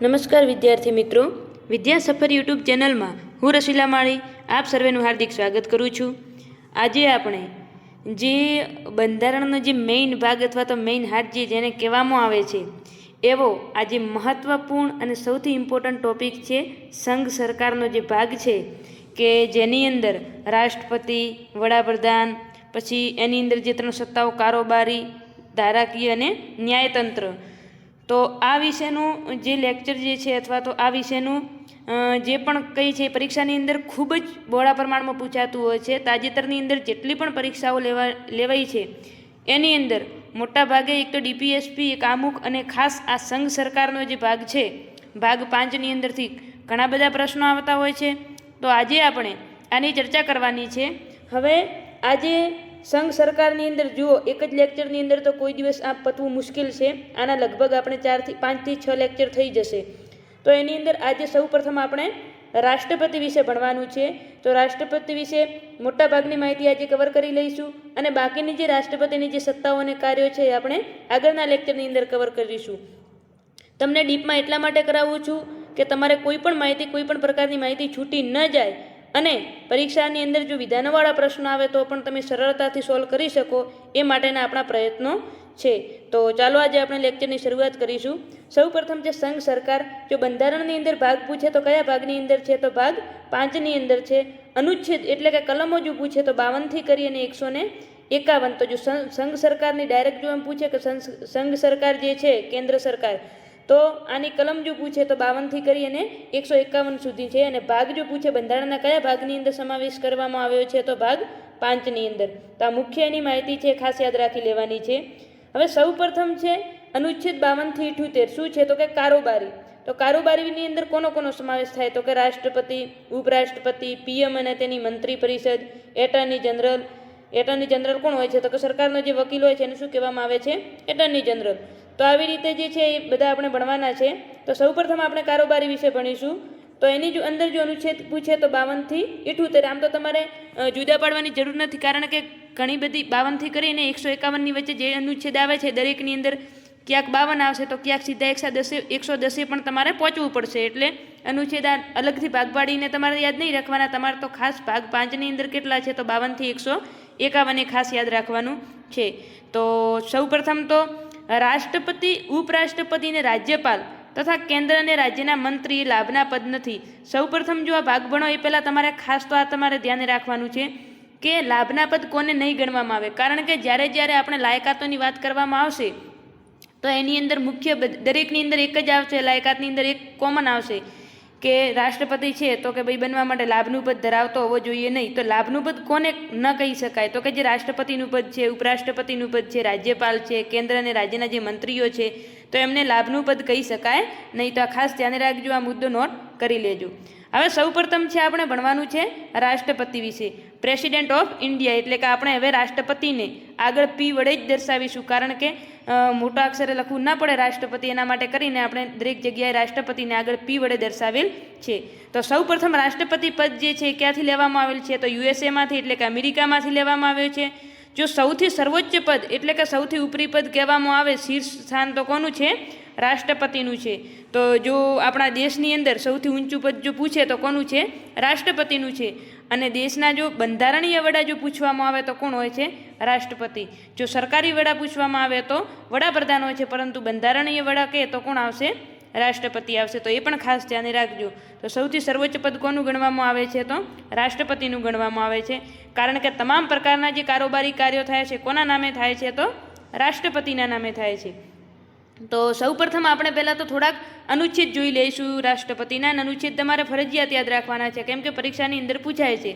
નમસ્કાર વિદ્યાર્થી મિત્રો, વિદ્યા સફર યુટ્યુબ ચેનલમાં હું રસીલા માળી આપ સર્વેનું હાર્દિક સ્વાગત કરું છું। આજે આપણે જે બંધારણનો જે મેઇન ભાગ અથવા તો મેઇન હાર્ટ જેને કહેવામાં આવે છે એવો આજે મહત્ત્વપૂર્ણ અને સૌથી ઇમ્પોર્ટન્ટ ટોપિક છે સંઘ સરકારનો જે ભાગ છે કે જેની અંદર રાષ્ટ્રપતિ, વડાપ્રધાન, પછી એની અંદર જે ત્રણ સત્તાઓ કારોબારી, ધારાકીય અને ન્યાયતંત્ર। તો આ વિશેનું જે લેક્ચર જે છે અથવા તો આ વિશેનું જે પણ કંઈ છે પરીક્ષાની અંદર ખૂબ જ બહોળા પ્રમાણમાં પૂછાતું હોય છે। તાજેતરની અંદર જેટલી પણ પરીક્ષાઓ લેવાઈ છે એની અંદર મોટા ભાગે એક તો ડીપીએસપી, એક આમુખ અને ખાસ આ સંઘ સરકારનો જે ભાગ છે ભાગ 5ની અંદરથી ઘણા બધા પ્રશ્નો આવતા હોય છે। તો આજે આપણે આની ચર્ચા કરવાની છે। હવે આજે સંઘ સરકારની અંદર જુઓ, એક જ લેક્ચરની અંદર તો કોઈ દિવસ આ પતવું મુશ્કેલ છે। આના લગભગ આપણે 5 થી 6 લેક્ચર થઈ જશે। તો એની અંદર આજે સૌ પ્રથમ આપણે રાષ્ટ્રપતિ વિશે ભણવાનું છે। તો રાષ્ટ્રપતિ વિશે મોટાભાગની માહિતી આજે કવર કરી લઈશું અને બાકીની જે રાષ્ટ્રપતિની જે સત્તાઓ અને કાર્યો છે એ આપણે આગળના લેક્ચરની અંદર કવર કરીશું। તમને ડીપમાં એટલા માટે કરાવું છું કે તમારે કોઈ પણ માહિતી, કોઈ પણ પ્રકારની માહિતી છૂટી ન જાય અને પરીક્ષાની અંદર જો વિધાનવાળા પ્રશ્નો આવે તો પણ તમે સરળતાથી સોલ્વ કરી શકો એ માટેના આપણા પ્રયત્નો છે। તો ચાલો આજે આપણે લેક્ચરની શરૂઆત કરીશું। સૌ પ્રથમ છે સંઘ સરકાર। જો બંધારણની અંદર ભાગ પૂછે તો કયા ભાગની અંદર છે? તો ભાગ 5ની અંદર છે। અનુચ્છેદ એટલે કે કલમો જો પૂછે તો 52 થી કરી અને 151। તો જો સંઘ સરકારની ડાયરેક્ટ જો એમ પૂછે કે સંઘ સરકાર જે છે કેન્દ્ર સરકાર, તો આની કલમ જો પૂછે તો 52 થી કરી અને 151 સુધી છે। અને ભાગ જો પૂછે બંધારણના કયા ભાગની અંદર સમાવેશ કરવામાં આવ્યો છે? તો ભાગ 5ની અંદર। તો આ મુખ્ય એની માહિતી છે, ખાસ યાદ રાખી લેવાની છે। હવે સૌ પ્રથમ છે અનુચ્છેદ 52 થી 78 શું છે? તો કે કારોબારી। તો કારોબારીની અંદર કોનો સમાવેશ થાય? તો કે રાષ્ટ્રપતિ, ઉપરાષ્ટ્રપતિ, પીએમ અને તેની મંત્રી પરિષદ, એટર્ની જનરલ। એટર્ની જનરલ કોણ હોય છે? તો કે સરકારનો જે વકીલ હોય છે એને શું કહેવામાં આવે છે? Attorney general. તો આવી રીતે જે છે એ બધા આપણે ભણવાના છે। તો સૌ પ્રથમ આપણે કારોબારી વિશે ભણીશું। તો એની જો અંદર જો અનુચ્છેદ પૂછે તો 52 થી 78। આમ તો તમારે જુદા પાડવાની જરૂર નથી, કારણ કે ઘણી બધી 52 થી કરીને 151ની વચ્ચે જે અનુચ્છેદ આવે છે દરેકની અંદર ક્યાંક 52 આવશે તો ક્યાંક સીધા 110 પણ તમારે પહોંચવું પડશે। એટલે અનુચ્છેદ અલગથી ભાગ પાડીને તમારે યાદ નહીં રાખવાના, તમારે તો ખાસ ભાગ 5ની અંદર કેટલા છે? તો 52 થી 151 ખાસ યાદ રાખવાનું છે। તો સૌ પ્રથમ તો રાષ્ટ્રપતિ, ઉપરાષ્ટ્રપતિ અને રાજ્યપાલ તથા કેન્દ્ર અને રાજ્યના મંત્રી લાભના પદ નથી। સૌ પ્રથમ જો આ ભાગ ભણો એ પહેલાં તમારે ખાસ તો આ તમારે ધ્યાન રાખવાનું છે કે લાભના પદ કોને નહીં ગણવામાં આવે, કારણ કે જ્યારે આપણે લાયકાતોની વાત કરવામાં આવશે તો એની અંદર મુખ્ય દરેકની અંદર એક જ આવશે, લાયકાતની અંદર એક કોમન આવશે કે રાષ્ટ્રપતિ છે તો કે ભાઈ બનવા માટે લાભનું પદ ધરાવતો હોવો જોઈએ નહીં। તો લાભનું પદ કોને ન કહી શકાય? તો કે જે રાષ્ટ્રપતિનું પદ છે, ઉપરાષ્ટ્રપતિનું પદ છે, રાજ્યપાલ છે, કેન્દ્ર અને રાજ્યના જે મંત્રીઓ છે તો એમને લાભનું પદ કહી શકાય નહીં। તો આ ખાસ ધ્યાન રાખજો, આ મુદ્દો નોટ કરી લેજો। હવે સૌ પ્રથમ છે આપણે ભણવાનું છે રાષ્ટ્રપતિ વિશે। પ્રેસિડેન્ટ ઓફ ઇન્ડિયા એટલે કે આપણે હવે રાષ્ટ્રપતિને આગળ પી વડે જ દર્શાવીશું, કારણ કે મોટા અક્ષરે લખવું ના પડે રાષ્ટ્રપતિ, એના માટે કરીને આપણે દરેક જગ્યાએ રાષ્ટ્રપતિને આગળ પી વડે દર્શાવેલ છે। તો સૌ પ્રથમ રાષ્ટ્રપતિ પદ જે છે ક્યાંથી લેવામાં આવેલ છે? તો યુએસએમાંથી એટલે કે અમેરિકામાંથી લેવામાં આવ્યો છે। જો સૌથી સર્વોચ્ચ પદ એટલે કે સૌથી ઉપરી પદ કહેવામાં આવે, શીર્ષ સ્થાન, તો કોનું છે? રાષ્ટ્રપતિનું છે। તો જો આપણા દેશની અંદર સૌથી ઊંચું પદ જો પૂછે તો કોનું છે? રાષ્ટ્રપતિનું છે। અને દેશના જો બંધારણીય વડા જો પૂછવામાં આવે તો કોણ હોય છે? રાષ્ટ્રપતિ। જો સરકારી વડા પૂછવામાં આવે તો વડાપ્રધાન હોય છે, પરંતુ બંધારણીય વડા કહે તો કોણ આવશે? રાષ્ટ્રપતિ આવશે। તો એ પણ ખાસ ધ્યાન રાખજો। તો સૌથી સર્વોચ્ચ પદ કોનું ગણવામાં આવે છે? તો રાષ્ટ્રપતિનું ગણવામાં આવે છે, કારણ કે તમામ પ્રકારના જે કારોબારી કાર્યો થાય છે કોના નામે થાય છે? તો રાષ્ટ્રપતિના નામે થાય છે। તો સૌ પ્રથમ આપણે પહેલાં તો થોડાક અનુચ્છેદ જોઈ લઈશું રાષ્ટ્રપતિના। અનુચ્છેદ તમારે ફરજિયાત યાદ રાખવાના છે, કેમ કે પરીક્ષાની અંદર પૂછાય છે।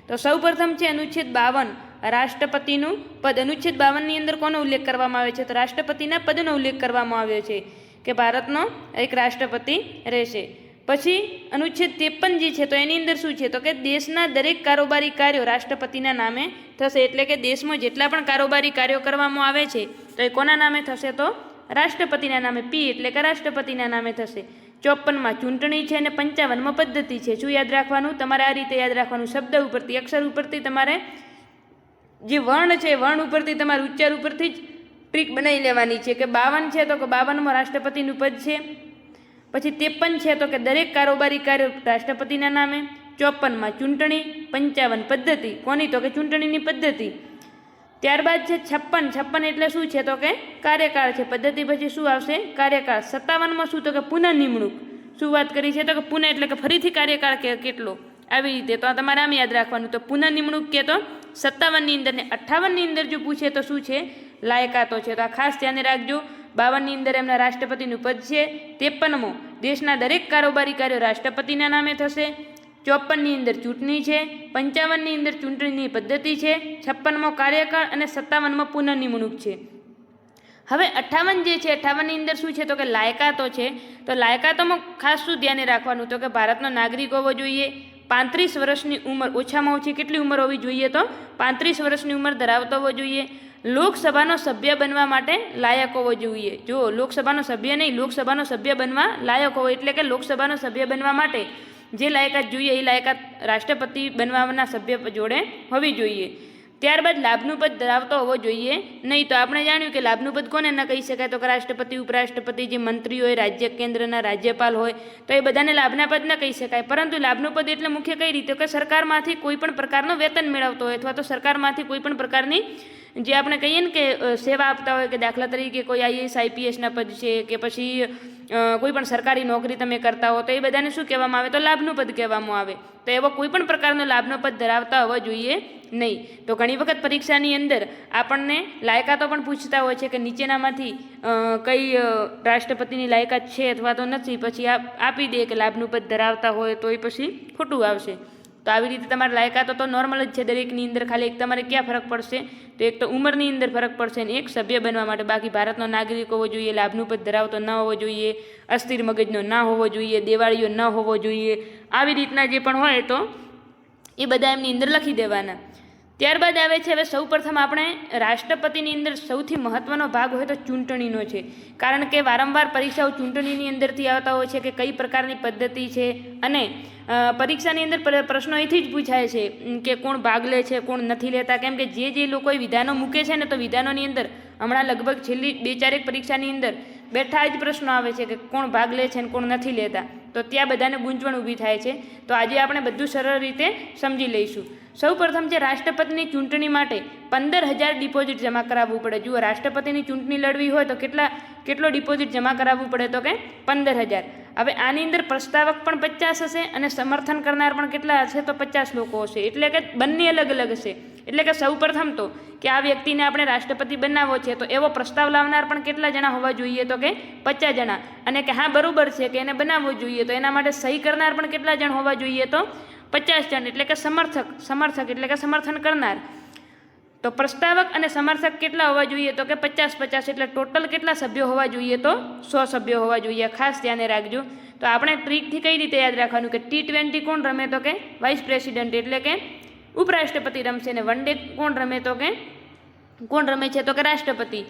તો સૌ પ્રથમ છે અનુચ્છેદ 52, રાષ્ટ્રપતિનું પદ। અનુચ્છેદ 52ની અંદર કોનો ઉલ્લેખ કરવામાં આવે છે? તો રાષ્ટ્રપતિના પદનો ઉલ્લેખ કરવામાં આવ્યો છે કે ભારતનો એક રાષ્ટ્રપતિ રહેશે। પછી અનુચ્છેદ 53 જે છે તો એની અંદર શું છે? તો કે દેશના દરેક કારોબારી કાર્યો રાષ્ટ્રપતિના નામે થશે। એટલે કે દેશમાં જેટલા પણ કારોબારી કાર્યો કરવામાં આવે છે તો એ કોના નામે થશે? તો રાષ્ટ્રપતિના નામે। પી એટલે કે રાષ્ટ્રપતિના નામે થશે। 54માં ચૂંટણી છે અને 55માં પદ્ધતિ છે। શું યાદ રાખવાનું? તમારે આ રીતે યાદ રાખવાનું, શબ્દ ઉપરથી, અક્ષર ઉપરથી, તમારે જે વર્ણ છે વર્ણ ઉપરથી, તમારે ઉચ્ચાર ઉપરથી જ ટ્રીક બનાવી લેવાની છે કે 52 છે તો કે 52માં રાષ્ટ્રપતિનું પદ છે, પછી 53 છે તો કે દરેક કારોબારી કાર્ય રાષ્ટ્રપતિના નામે. 54માં ચૂંટણી. 55 પદ્ધતિ. કોની? તો કે ચૂંટણીની પદ્ધતિ. ત્યારબાદ છે 56 એટલે શું છે તો કે કાર્યકાળ છે. પદ્ધતિ પછી શું આવશે? કાર્યકાળ. 57માં શું? તો કે પુનઃનિમણૂક. શું વાત કરી છે? તો કે પુનઃ એટલે કે ફરીથી કાર્યકાળ કેટલો, આવી રીતે. તો તમારે આમ યાદ રાખવાનું. તો પુનઃનિમણૂક કે તો 57ની અંદર ને 58ની અંદર જો પૂછે તો શું છે? લાયકાતો છે. તો આ ખાસ ધ્યાને રાખજો. 52ની અંદર એમના રાષ્ટ્રપતિનું પદ છે. 53મો દેશના દરેક કારોબારી કાર્યો રાષ્ટ્રપતિના નામે થશે. 54ની અંદર ચૂંટણી છે. 55ની અંદર ચૂંટણીની પદ્ધતિ છે. 56મો કાર્યકાળ અને 57મો પુનઃનિમણૂક છે. હવે 58 જે છે, 58ની અંદર શું છે? તો કે લાયકાતો છે. તો લાયકાતોમાં ખાસ શું ધ્યાને રાખવાનું? તો કે ભારતનો નાગરિક હોવો જોઈએ. 35 વર્ષની ઉંમર, ઓછામાં ઓછી કેટલી ઉંમર હોવી જોઈએ? તો 35 વર્ષની ઉંમર ધરાવતો હોવો જોઈએ. લોકસભાનો સભ્ય બનવા માટે લાયક હોવો જોઈએ. જો લોકસભાનો સભ્ય નહીં, લોકસભાનો સભ્ય બનવા લાયક હોવો એટલે કે લોકસભાનો સભ્ય બનવા માટે જે લાયકાત જોઈએ એ લાયકાત રાષ્ટ્રપતિ બનવાના સભ્ય જોડે હોવી જોઈએ. ત્યારબાદ લાભનું પદ ધરાવતો હોવો જોઈએ નહીં. તો આપણે જાણ્યું કે લાભનું પદ કોને ન કહી શકાય? તો કે રાષ્ટ્રપતિ, ઉપરાષ્ટ્રપતિ, જે મંત્રી હોય, રાજ્ય કેન્દ્રના રાજ્યપાલ હોય, તો એ બધાને લાભના પદ ન કહી શકાય. પરંતુ લાભનું પદ એટલે મુખ્ય કઈ રીતે? કે સરકારમાંથી કોઈ પણ પ્રકારનો વેતન મેળવતો હોય અથવા તો સરકારમાંથી કોઈ પણ પ્રકારની જે આપણે કહીએ ને કે સેવા આપતા હોય, કે દાખલા તરીકે કોઈ IAS IPSના પદ છે, કે પછી કોઈ પણ સરકારી નોકરી તમે કરતા હો, તો એ બધાને શું કહેવામાં આવે? તો લાભનું પદ કહેવામાં આવે. તો એવો કોઈ પણ પ્રકારનો લાભનો પદ ધરાવતા હોવા જોઈએ નહીં. તો ઘણી વખત પરીક્ષાની અંદર આપણને લાયકાતો પણ પૂછતા હોય છે કે નીચેનામાંથી કઈ રાષ્ટ્રપતિની લાયકાત છે અથવા તો નથી. પછી આપી દે કે લાભનું પદ ધરાવતા હોય તો એ પછી ખોટું આવશે. તો આવી રીતે તમારે લાયકાતો તો નોર્મલ જ છે દરેકની અંદર. ખાલી એક તમારે ક્યાં ફરક પડશે? તો એક તો ઉંમરની અંદર ફરક પડશે ને એક સભ્ય બનવા માટે. બાકી ભારતનો નાગરિક હોવો જોઈએ, લાભનું પદ ધરાવતો ન હોવો જોઈએ, અસ્થિર મગજનો ના હોવો જોઈએ, દેવાળીઓ ન હોવો જોઈએ. આવી રીતના જે પણ હોય તો એ બધા એમની અંદર લખી દેવાના. ત્યારબાદ આવે છે હવે સૌપ્રથમ આપણે રાષ્ટ્રપતિની અંદર સૌથી મહત્ત્વનો ભાગ હોય તો ચૂંટણીનો છે. કારણ કે વારંવાર પરીક્ષાઓ ચૂંટણીની અંદરથી આવતા હોય છે કે કઈ પ્રકારની પદ્ધતિ છે. અને પરીક્ષાની અંદર પ્રશ્નો અહીંથી જ પૂછાય છે કે કોણ ભાગ લે છે, કોણ નથી લેતા. કેમ કે જે લોકોએ વિધાનો મૂકે છે ને, તો વિધાનોની અંદર હમણાં લગભગ છેલ્લી 2-4 પરીક્ષાની અંદર બેઠા જ પ્રશ્નો આવે છે કે કોણ ભાગ લે છે અને કોણ નથી લેતા. તો ત્યાં બધાને ગૂંચવણ ઊભી થાય છે. તો આજે આપણે બધું સરળ રીતે સમજી લઈશું. સૌ પ્રથમ છે રાષ્ટ્રપતિની ચૂંટણી માટે 15,000 ડિપોઝિટ જમા કરાવવું પડે. જુઓ, રાષ્ટ્રપતિની ચૂંટણી લડવી હોય તો કેટલો ડિપોઝિટ જમા કરાવવું પડે? તો કે 15,000. હવે આની અંદર પ્રસ્તાવક પણ 50 હશે અને સમર્થન કરનાર પણ કેટલા હશે? તો 50 લોકો હશે. એટલે કે બંને અલગ અલગ હશે. એટલે કે સૌ પ્રથમ તો કે આ વ્યક્તિને આપણે રાષ્ટ્રપતિ બનાવવો છે તો એવો પ્રસ્તાવ લાવનાર પણ કેટલા જણા હોવા જોઈએ? તો કે 50 જણા. અને કે હા બરાબર છે કે એને બનાવવો જોઈએ તો એના માટે સહી કરનાર પણ કેટલા જણ હોવા જોઈએ? તો 50 જણ. એટલે કે સમર્થક એટલે કે સમર્થન કરનાર. તો પ્રસ્તાવક અને સમર્થક કેટલા હોવા જોઈએ? તો કે 50-50. એટલે ટોટલ કેટલા સભ્યો હોવા જોઈએ? તો 100 સભ્યો હોવા જોઈએ. ખાસ ધ્યાને રાખજો. તો આપણે ટ્રીકથી કઈ રીતે યાદ રાખવાનું કે T20 કોણ રમે? તો કે વાઇસ પ્રેસિડેન્ટ એટલે કે ઉપરાષ્ટ્રપતિ રમશે. ને વન ડે કોણ રમે? તો કે કોણ રમે છે? તો કે રાષ્ટ્રપતિ.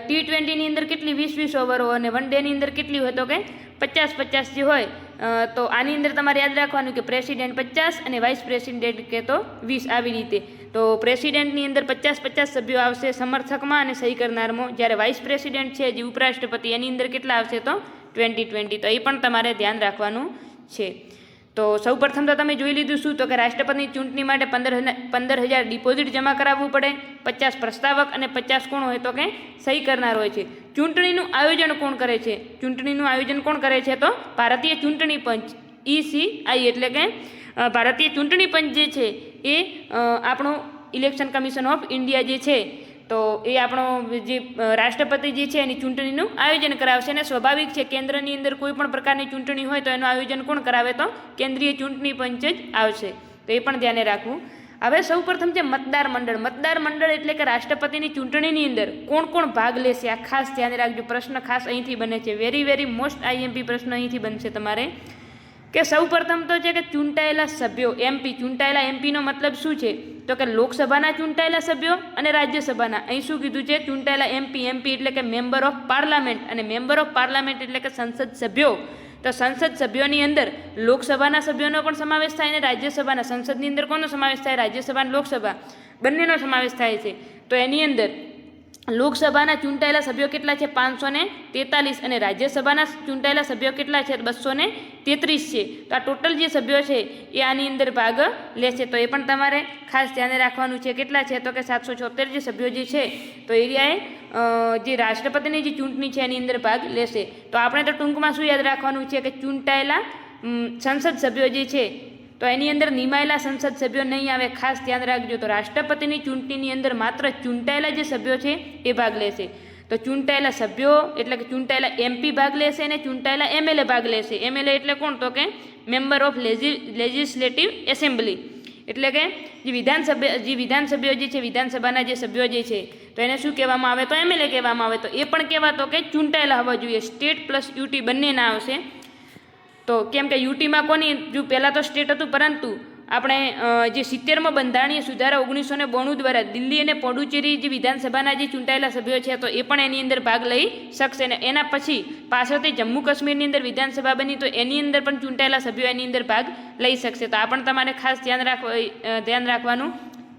T20ની અંદર કેટલી 20-20 ઓવર હોય અને વન ડેની અંદર કેટલી હોય? તો કે 50-50 જે હોય. તો આની અંદર તમારે યાદ રાખવાનું કે પ્રેસિડેન્ટ 50 અને વાઇસ પ્રેસિડેન્ટ કે તો 20. આવી રીતે. તો પ્રેસિડેન્ટની અંદર 50-50 સભ્યો આવશે સમર્થકમાં અને સહી કરનારમાં. જ્યારે વાઇસ પ્રેસિડેન્ટ છે જે ઉપરાષ્ટ્રપતિ, એની અંદર કેટલા આવશે? તો 20-20. તો એ પણ તમારે ધ્યાન રાખવાનું છે. તો સૌપ્રથમ તો તમે જોઈ લીધું શું? તો કે રાષ્ટ્રપતિની ચૂંટણી માટે 15,000 ડિપોઝિટ જમા કરાવવું પડે. 50 પ્રસ્તાવક અને 50 કોણ હોય? તો કે સહી કરનાર હોય છે. ચૂંટણીનું આયોજન કોણ કરે છે? ચૂંટણીનું આયોજન કોણ કરે છે? તો ભારતીય ચૂંટણી પંચ, ECI. એટલે કે ભારતીય ચૂંટણી પંચ જે છે એ આપણું ઇલેક્શન કમિશન ઓફ ઇન્ડિયા જે છે તો એ આપણો જે રાષ્ટ્રપતિ જે છે એની ચૂંટણીનું આયોજન કરાવશે. અને સ્વાભાવિક છે કેન્દ્રની અંદર કોઈ પણ પ્રકારની ચૂંટણી હોય તો એનું આયોજન કોણ કરાવે? તો કેન્દ્રીય ચૂંટણી પંચ જ આવશે. તો એ પણ ધ્યાને રાખવું. હવે સૌ પ્રથમ છે મતદાર મંડળ. મતદાર મંડળ એટલે કે રાષ્ટ્રપતિની ચૂંટણીની અંદર કોણ કોણ ભાગ લેશે? આ ખાસ ધ્યાને રાખજો. પ્રશ્ન ખાસ અહીંથી બને છે. વેરી મોસ્ટ IMP પ્રશ્ન અહીંથી બનશે તમારે. કે સૌ પ્રથમ તો છે કે ચૂંટાયેલા સભ્યો MP. ચૂંટાયેલા MPનો મતલબ શું છે? તો કે લોકસભાના ચૂંટાયેલા સભ્યો અને રાજ્યસભાના. અહીં શું કીધું છે? ચૂંટાયેલા MP એટલે કે મેમ્બર ઓફ પાર્લામેન્ટ. અને મેમ્બર ઓફ પાર્લામેન્ટ એટલે કે સંસદ સભ્યો. તો સંસદ સભ્યોની અંદર લોકસભાના સભ્યોનો પણ સમાવેશ થાય અને રાજ્યસભાના. સંસદની અંદર કોનો સમાવેશ થાય? રાજ્યસભા અને લોકસભા બંનેનો સમાવેશ થાય છે. તો એની અંદર લોકસભાના ચૂંટાયેલા સભ્યો કેટલા છે? 543 અને રાજ્યસભાના ચૂંટાયેલા સભ્યો કેટલા છે? 233 છે. તો આ ટોટલ જે સભ્યો છે એ આની અંદર ભાગ લેશે. તો એ પણ તમારે ખાસ ધ્યાને રાખવાનું છે. કેટલા છે? તો કે 776 જે સભ્યો જે છે તો એરિયાએ જે રાષ્ટ્રપતિની જે ચૂંટણી છે એની અંદર ભાગ લેશે. તો આપણે તો ટૂંકમાં શું યાદ રાખવાનું છે કે ચૂંટાયેલા સંસદ સભ્યો જે છે તો એની અંદર નિમાયેલા સંસદ સભ્યો નહીં આવે, ખાસ ધ્યાન રાખજો. તો રાષ્ટ્રપતિની ચૂંટણીની અંદર માત્ર ચૂંટાયેલા જે સભ્યો છે એ ભાગ લેશે. તો ચૂંટાયેલા સભ્યો એટલે કે ચૂંટાયેલા MP ભાગ લેશે અને ચૂંટાયેલા MLA ભાગ લેશે. MLA એટલે કોણ? તો કે મેમ્બર ઓફ લેજિસ્લેટિવ એસેમ્બલી, એટલે કે જે વિધાનસભ્યો જે છે, વિધાનસભાના જે સભ્યો જે છે તો એને શું કહેવામાં આવે? તો MLA કહેવામાં આવે. તો એ પણ કહેવાતો કે ચૂંટાયેલા હોવા જોઈએ. સ્ટેટ પ્લસ UT બંને ના આવશે. તો કેમ કે યુટીમાં કોની જો પહેલાં તો સ્ટેટ હતું, પરંતુ આપણે જે 70મો બંધારણીય સુધારા 1992 દ્વારા દિલ્હી અને પોંડુચેરી જે વિધાનસભાના જે ચૂંટાયેલા સભ્યો છે તો એ પણ એની અંદર ભાગ લઈ શકશે. અને એના પછી પાછળથી જમ્મુ કાશ્મીરની અંદર વિધાનસભા બની તો એની અંદર પણ ચૂંટાયેલા સભ્યો એની અંદર ભાગ લઈ શકશે. તો આ પણ તમારે ખાસ ધ્યાન રાખવાનું.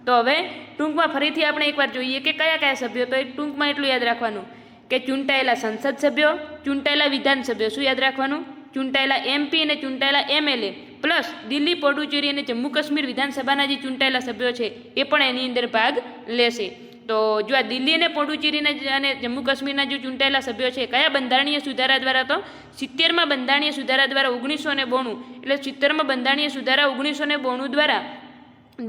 તો હવે ટૂંકમાં ફરીથી આપણે એકવાર જોઈએ કે કયા કયા સભ્યો. તો એ ટૂંકમાં એટલું યાદ રાખવાનું કે ચૂંટાયેલા સંસદ સભ્યો, ચૂંટાયેલા વિધાનસભ્યો, શું યાદ રાખવાનું? ચૂંટાયેલા MP અને ચૂંટાયેલા MLA પ્લસ દિલ્હી, પોંડુચેરી અને જમ્મુ કાશ્મીર વિધાનસભાના જે ચૂંટાયેલા સભ્યો છે એ પણ એની અંદર ભાગ લેશે. તો જો આ દિલ્હી અને પોંડુચેરીના અને જમ્મુ કાશ્મીરના જે ચૂંટાયેલા સભ્યો છે કયા બંધારણીય સુધારા દ્વારા? તો 70મા બંધારણીય સુધારા દ્વારા 1992, એટલે 70મા બંધારણીય સુધારા 1992 દ્વારા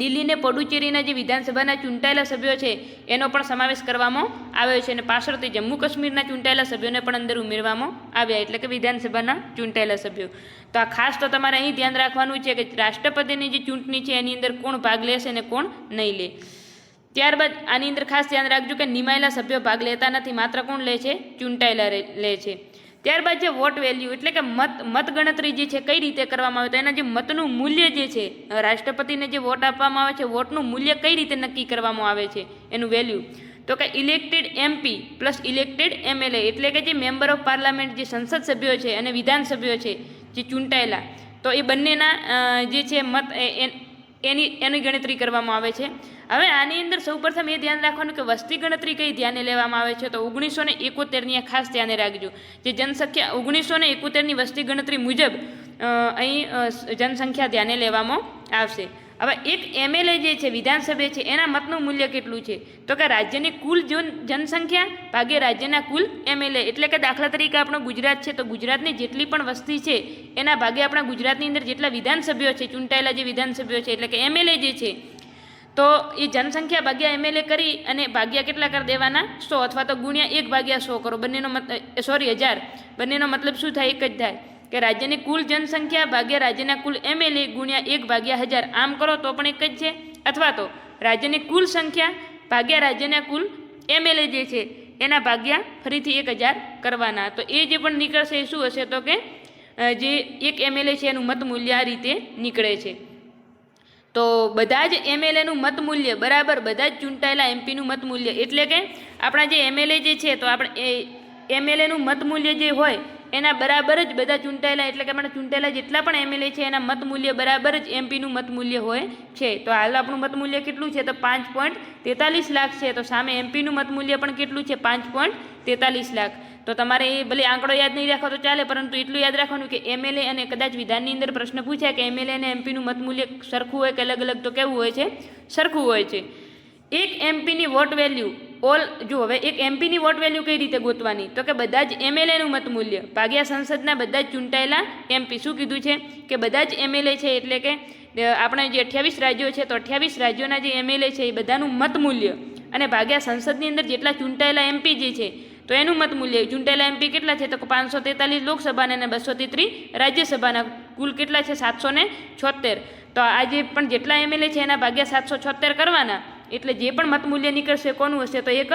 દિલ્હી અને પોંડુચેરીના જે વિધાનસભાના ચૂંટાયેલા સભ્યો છે એનો પણ સમાવેશ કરવામાં આવ્યો છે. અને પાછળથી જમ્મુ કાશ્મીરના ચૂંટાયેલા સભ્યોને પણ અંદર ઉમેરવામાં આવ્યા, એટલે કે વિધાનસભાના ચૂંટાયેલા સભ્યો. તો આ ખાસ તો તમારે અહીં ધ્યાન રાખવાનું છે કે રાષ્ટ્રપતિની જે ચૂંટણી છે એની અંદર કોણ ભાગ લેશે અને કોણ નહીં લે. ત્યારબાદ આની અંદર ખાસ ધ્યાન રાખજો કે નિમાયેલા સભ્યો ભાગ લેતા નથી, માત્ર કોણ લે છે? ચૂંટાયેલા લે છે. ત્યારબાદ જે વોટ વેલ્યુ એટલે કે મતગણતરી જે છે કઈ રીતે કરવામાં આવે? તો એના જે મતનું મૂલ્ય જે છે, રાષ્ટ્રપતિને જે વોટ આપવામાં આવે છે વોટનું મૂલ્ય કઈ રીતે નક્કી કરવામાં આવે છે એનું વેલ્યુ? તો કે elected MP plus elected MLA, એટલે કે જે મેમ્બર ઓફ પાર્લામેન્ટ જે સંસદ સભ્યો છે અને વિધાનસભ્યો છે જે ચૂંટાયેલા, તો એ બંનેના જે છે મત એની ગણતરી કરવામાં આવે છે. હવે આની અંદર સૌપ્રથમ એ ધ્યાન રાખવાનું કે વસ્તી ગણતરી કઈ ધ્યાને લેવામાં આવે છે? તો 1971ની ખાસ ધ્યાને રાખજો. જે જનસંખ્યા 1971ની વસ્તી ગણતરી મુજબ અહીં જનસંખ્યા ધ્યાને લેવામાં આવશે. હવે એક MLA જે છે વિધાનસભ્ય છે એના મતનું મૂલ્ય કેટલું છે? તો કે રાજ્યની કુલ જનસંખ્યા ભાગ્યા રાજ્યના કુલ MLA, એટલે કે દાખલા તરીકે આપણો ગુજરાત છે તો ગુજરાતની જેટલી પણ વસ્તી છે એના ભાગે આપણા ગુજરાતની અંદર જેટલા વિધાનસભ્યો છે, ચૂંટાયેલા જે વિધાનસભ્યો છે એટલે કે MLA જે છે, તો એ જનસંખ્યા ભાગ્યા MLA કરી અને ભાગ્યા કેટલા કરી દેવાના? 100, અથવા તો ગુણ્યા 1/100 કરો. બંનેનો 1000. બંનેનો મતલબ શું થાય? એક જ થાય કે રાજ્યની કુલ જનસંખ્યા ભાગ્યા રાજ્યના કુલ MLA ગુણ્યા 1/1000. આમ કરો તો પણ એક જ છે. અથવા તો રાજ્યની કુલ સંખ્યા ભાગ્યા રાજ્યના કુલ MLA જે છે એના ભાગ્યા ફરીથી 1000 કરવાના. તો એ જે પણ નીકળશે એ શું હશે? તો કે જે એક MLA છે એનું મત મૂલ્ય આ રીતે નીકળે છે. તો બધા જ MLAનું મત મૂલ્ય બરાબર બધા જ ચૂંટાયેલા MPનું મત મૂલ્ય, એટલે કે આપણા જે MLA જે છે તો આપણે MLAનું મત મૂલ્ય જે હોય એના બરાબર જ બધા ચૂંટાયેલા, એટલે કે આપણા ચૂંટાયેલા જેટલા પણ MLA છે એના મત મૂલ્ય બરાબર જ MPનું મત મૂલ્ય હોય છે. તો હાલ આપણું મત મૂલ્ય કેટલું છે? તો 5.43 લાખ છે. તો સામે MPનું મત મૂલ્ય પણ કેટલું છે? 5.43 લાખ. તો તમારે એ ભલે આંકડો યાદ નહીં રાખો તો ચાલે, પરંતુ એટલું યાદ રાખવાનું કે MLA અને કદાચ વિધાનની અંદર પ્રશ્ન પૂછાય કે MLA અને MPનું મત મૂલ્ય સરખું હોય કે અલગ અલગ, તો કેવું હોય છે? સરખું હોય છે. એક MPની વોટ વેલ્યુ જો હવે એક MPની વોટ વેલ્યુ કઈ રીતે ગોતવાની? તો કે બધા જ MLAનું મત મૂલ્ય ભાગ્યા સંસદના બધા જ ચૂંટાયેલા MP. શું કીધું છે? કે બધા જ MLA છે, એટલે કે આપણે જે 28 રાજ્યો છે તો 28 રાજ્યોના જે MLA છે એ બધાનું મત મૂલ્ય અને ભાગ્યા સંસદની અંદર જેટલા ચૂંટાયેલા MP જે છે તો એનું મત મૂલ્ય. ચૂંટાયેલા MP કેટલા છે? તો 543 લોકસભાના અને 233 રાજ્યસભાના. કુલ કેટલા છે? 776. તો આ જે પણ જેટલા MLA છે એના ભાગ્યા 776 કરવાના, એટલે જે પણ મત મૂલ્ય નીકળશે કોનું હશે? તો એક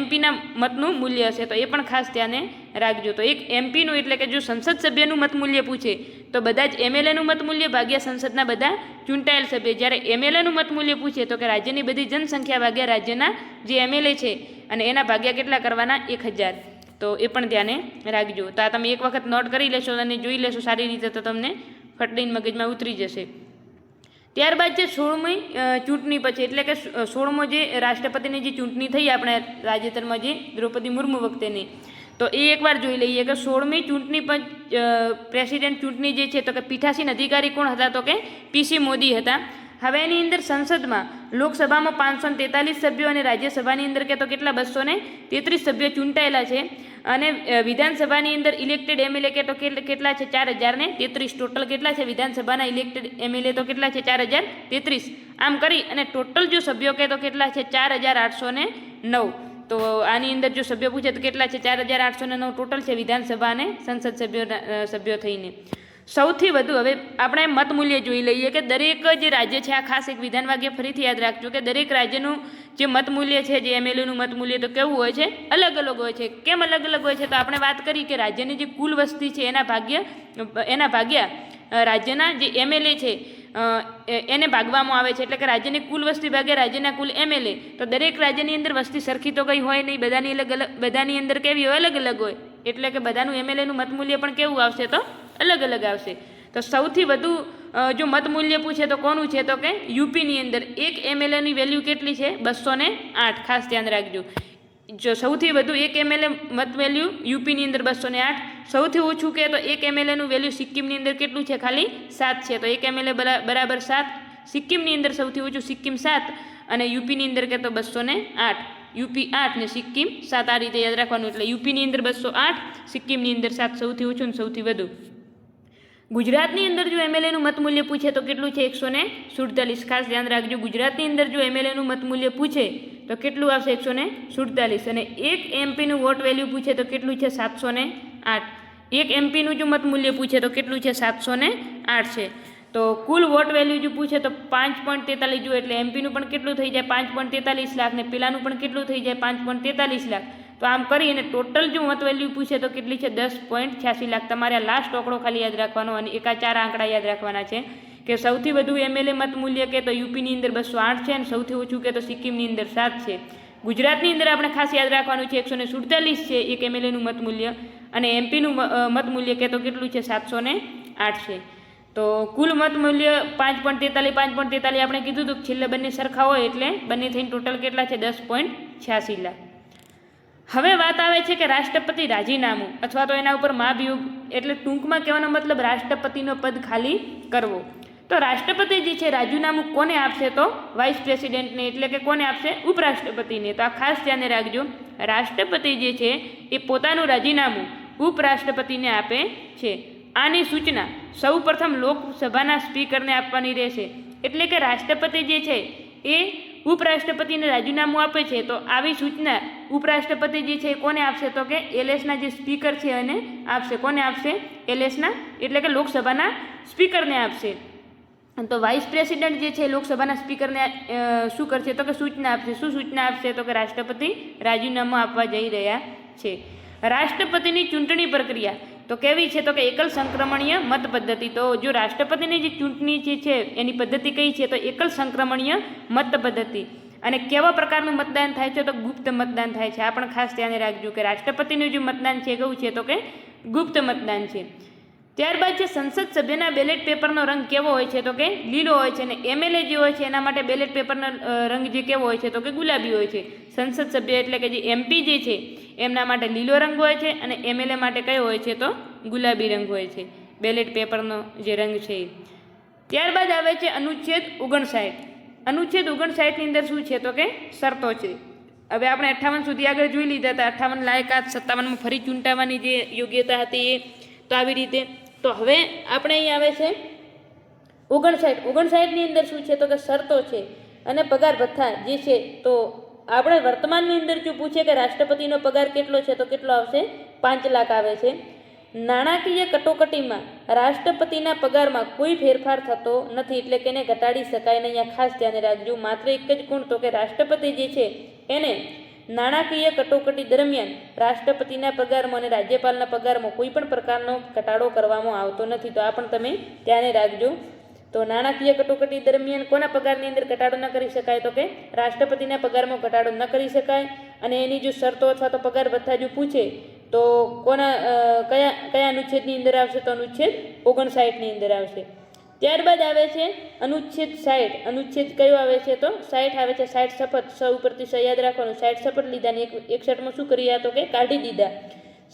MPના મતનું મૂલ્ય હશે. તો એ પણ ખાસ ધ્યાને રાખજો. તો એક MPનું એટલે કે જો સંસદ સભ્યનું મત મૂલ્ય પૂછે તો બધા જ MLAનું મત મૂલ્ય ભાગ્યા સંસદના બધા ચૂંટાયેલ સભ્ય. જ્યારે MLAનું મત મૂલ્ય પૂછે તો કે રાજ્યની બધી જનસંખ્યા ભાગ્યા રાજ્યના જે MLA છે અને એના ભાગ્યા કેટલા કરવાના? 1000. તો એ પણ ધ્યાને રાખજો. તો આ તમે એક વખત નોટ કરી લેશો અને જોઈ લેશો સારી રીતે, તો તમને ફટલીને મગજમાં ઉતરી જશે. ત્યારબાદ જે 16મી ચૂંટણી પછી એટલે કે 16મો જે રાષ્ટ્રપતિની જે ચૂંટણી થઈ આપણે તાજેતરમાં જે દ્રૌપદી મુર્મુ વખતેની, તો એ એકવાર જોઈ લઈએ કે 16મી ચૂંટણી પ્રેસિડેન્ટ ચૂંટણી જે છે તો કે પીઠાસીન અધિકારી કોણ હતા, તો કે પીસી મોદી હતા. હવે એની અંદર સંસદમાં લોકસભામાં 543 સભ્યો અને રાજ્યસભાની અંદર કે તો કેટલા 233 સભ્યો ચૂંટાયેલા છે. અને વિધાનસભાની અંદર ઇલેક્ટેડ એમએલએ કે તો કેટલા છે 4033. ટોટલ કેટલા છે વિધાનસભાના ઇલેક્ટેડ એમએલએ તો કેટલા છે 4033. આમ કરી અને ટોટલ જો સભ્યો કે તો કેટલા છે 4809. તો આની અંદર જો સભ્યો પૂછે તો કેટલા છે 4809 ટોટલ છે વિધાનસભા અને સંસદ સભ્યો થઈને. સૌથી વધુ હવે આપણે મત મૂલ્ય જોઈ લઈએ કે દરેક જે રાજ્ય છે, આ ખાસ એક વિધાન વાક્ય ફરીથી યાદ રાખજો કે દરેક રાજ્યનું જે મત મૂલ્ય છે, જે એમએલએનું મત મૂલ્ય તો કેવું હોય છે, અલગ અલગ હોય છે. કેમ અલગ અલગ હોય છે? તો આપણે વાત કરી કે રાજ્યની જે કુલ વસ્તી છે એના ભાગ્યા રાજ્યના જે એમએલએ છે એને ભાગવામાં આવે છે. એટલે કે રાજ્યની કુલ વસ્તી ભાગ્યા રાજ્યના કુલ એમએલએ. તો દરેક રાજ્યની અંદર વસ્તી સરખી તો કંઈ હોય નહીં, બધાની અંદર કેવી હોય, અલગ અલગ હોય. એટલે કે બધાનું એમએલએનું મત મૂલ્ય પણ કેવું આવશે, તો અલગ અલગ આવશે. તો સૌથી વધુ જો મત મૂલ્ય પૂછે તો કોનું છે, તો કે યુપીની અંદર એક એમએલએની વેલ્યુ કેટલી છે 208. ખાસ ધ્યાન રાખજો. જો સૌથી વધુ એક એમએલએ મત વેલ્યુ યુપીની અંદર 208. સૌથી ઓછું કે તો એક એમએલએનું વેલ્યુ સિક્કિમની અંદર કેટલું છે, ખાલી 7 છે. તો એક એમએલએ બરાબર 7. સિક્કિમની અંદર સૌથી ઓછું સિક્કિમ 7 અને યુપીની અંદર કે તો 208. યુપી 8 ને સિક્કિમ 7. આ રીતે યાદ રાખવાનું. એટલે યુપીની અંદર 208, સિક્કિમની અંદર 7 સૌથી ઓછું અને સૌથી વધુ. ગુજરાતની અંદર જો એમએલએનું મત મૂલ્ય પૂછે તો કેટલું છે 147. ખાસ ધ્યાન રાખજો. ગુજરાતની અંદર જો એમએલએનું મત મૂલ્ય પૂછે તો કેટલું આવશે 147. અને એક એમપીનું વોટ વેલ્યુ પૂછે તો કેટલું છે 708. એક એમપીનું જો મત મૂલ્ય પૂછે તો કેટલું છે 708 છે. તો કુલ વોટ વેલ્યુ જો પૂછે તો 5.43 જો એટલે એમપીનું પણ કેટલું થઈ જાય 5.43 લાખ ને પેલાનું પણ કેટલું થઈ જાય 5.43 લાખ. તો આમ કરી અને ટોટલ જો મત વેલ્યુ પૂછે તો કેટલી છે 10.86 લાખ. તમારે આ લાસ્ટ આંકડો ખાલી યાદ રાખવાનો અને એકા 4 આંકડા યાદ રાખવાના છે કે સૌથી વધુ એમએલએ મત મૂલ્ય કે તો યુપીની અંદર 208 છે અને સૌથી ઓછું કે તો સિક્કિમની અંદર 7 છે. ગુજરાતની અંદર આપણે ખાસ યાદ રાખવાનું છે 147 છે એક એમએલએનું મત મૂલ્ય અને એમપીનું મત મૂલ્ય કે તો કેટલું છે 708 છે. તો કુલ મત મૂલ્ય 5.43 આપણે કીધું હતું છેલ્લે બંને સરખા હોય એટલે બંને થઈને ટોટલ કેટલા છે 10.86 લાખ. હવે વાત આવે છે કે રાષ્ટ્રપતિ રાજીનામું અથવા તો એના ઉપર મહાભિયોગ એટલે ટૂંકમાં કહેવાનો મતલબ રાષ્ટ્રપતિનો પદ ખાલી કરવો. તો રાષ્ટ્રપતિ જે છે રાજીનામું કોને આપશે, તો વાઇસ પ્રેસિડેન્ટને એટલે કે કોને આપશે, ઉપરાષ્ટ્રપતિને. તો આ ખાસ ધ્યાને રાખજો. રાષ્ટ્રપતિ જે છે એ પોતાનું રાજીનામું ઉપરાષ્ટ્રપતિને આપે છે. આની સૂચના સૌ પ્રથમ લોકસભાના સ્પીકરને આપવાની રહેશે. એટલે કે રાષ્ટ્રપતિ જે છે એ ઉપરાષ્ટ્રપતિને રાજીનામું આપે છે તો આવી સૂચના ઉપરાષ્ટ્રપતિ જે છે એ કોને આપશે, તો કે એલએસના જે સ્પીકર છે એને આપશે. કોને આપશે? એલએસના એટલે કે લોકસભાના સ્પીકરને આપશે. તો વાઇસ પ્રેસિડેન્ટ જે છે લોકસભાના સ્પીકરને શું કરશે, તો કે સૂચના આપશે. શું સૂચના આપશે, તો કે રાષ્ટ્રપતિ રાજીનામું આપવા જઈ રહ્યા છે. રાષ્ટ્રપતિની ચૂંટણી પ્રક્રિયા તો કેવી છે, તો કે એકલ સંક્રમણીય મત પદ્ધતિ. તો જો રાષ્ટ્રપતિની જે ચૂંટણી જે છે એની પદ્ધતિ કઈ છે, તો એકલ સંક્રમણીય મત પદ્ધતિ. અને કેવા પ્રકારનું મતદાન થાય છે, તો ગુપ્ત મતદાન થાય છે. આ પણ ખાસ ધ્યાને રાખજો કે રાષ્ટ્રપતિનું જે મતદાન છે કેવું છે, તો કે ગુપ્ત મતદાન છે. ત્યારબાદ છે સંસદ સભ્યના બેલેટ પેપરનો રંગ કેવો હોય છે, તો કે લીલો હોય છે. અને એમએલએ જે હોય છે એના માટે બેલેટ પેપરનો રંગ જે કેવો હોય છે, તો કે ગુલાબી હોય છે. સંસદ સભ્ય એટલે કે જે એમપી જે છે એમના માટે લીલો રંગ હોય છે અને એમએલએ માટે કયો હોય છે, તો ગુલાબી રંગ હોય છે બેલેટ પેપરનો જે રંગ છે. ત્યારબાદ આવે છે અનુચ્છેદ 59. અનુચ્છેદ 59ની અંદર શું છે, તો કે શરતો છે. હવે આપણે 58 સુધી આગળ જોઈ લીધા હતા. 58 લાયકાત, 57માં ફરી ચૂંટાવાની જે યોગ્યતા હતી એ. તો આવી રીતે તો હવે આપણે અહીં આવે છે 59ની અંદર શું છે, તો કે શરતો છે અને પગાર ભથ્થા જે છે. તો આપણે વર્તમાનની અંદર જો પૂછે કે રાષ્ટ્રપતિનો પગાર કેટલો છે, તો કેટલો આવશે 5 લાખ આવે છે. નાણાકીય કટોકટીમાં રાષ્ટ્રપતિના પગારમાં કોઈ ફેરફાર થતો નથી એટલે કે એને ઘટાડી શકાય નહીં. અહીંયા ખાસ ધ્યાન રાખજો. માત્ર એક જ ગુણ, તો કે રાષ્ટ્રપતિ જે છે એને નાણાકીય કટોકટી દરમિયાન રાષ્ટ્રપતિના પગારમાં અને રાજ્યપાલના પગારમાં કોઈ પણ પ્રકારનો ઘટાડો કરવામાં આવતો નથી. તો આ પણ તમે ધ્યાને રાખજો. તો નાણાકીય કટોકટી દરમિયાન કોના પગારની અંદર ઘટાડો ન કરી શકાય, તો કે રાષ્ટ્રપતિના પગારમાં ઘટાડો ન કરી શકાય. અને એની જો શરતો અથવા તો પગાર ભથ્થા જો પૂછે તો કયા અનુચ્છેદની અંદર આવશે, તો અનુચ્છેદ 59ની અંદર આવશે. ત્યારબાદ આવે છે અનુચ્છેદ 60. અનુચ્છેદ કયો આવે છે તો 60 આવે છે. 60 શપથ, સ ઉપરથી સ યાદ રાખવાનું. 60 શપથ લીધા ને 61માં શું કર્યા તો કે કાઢી દીધા.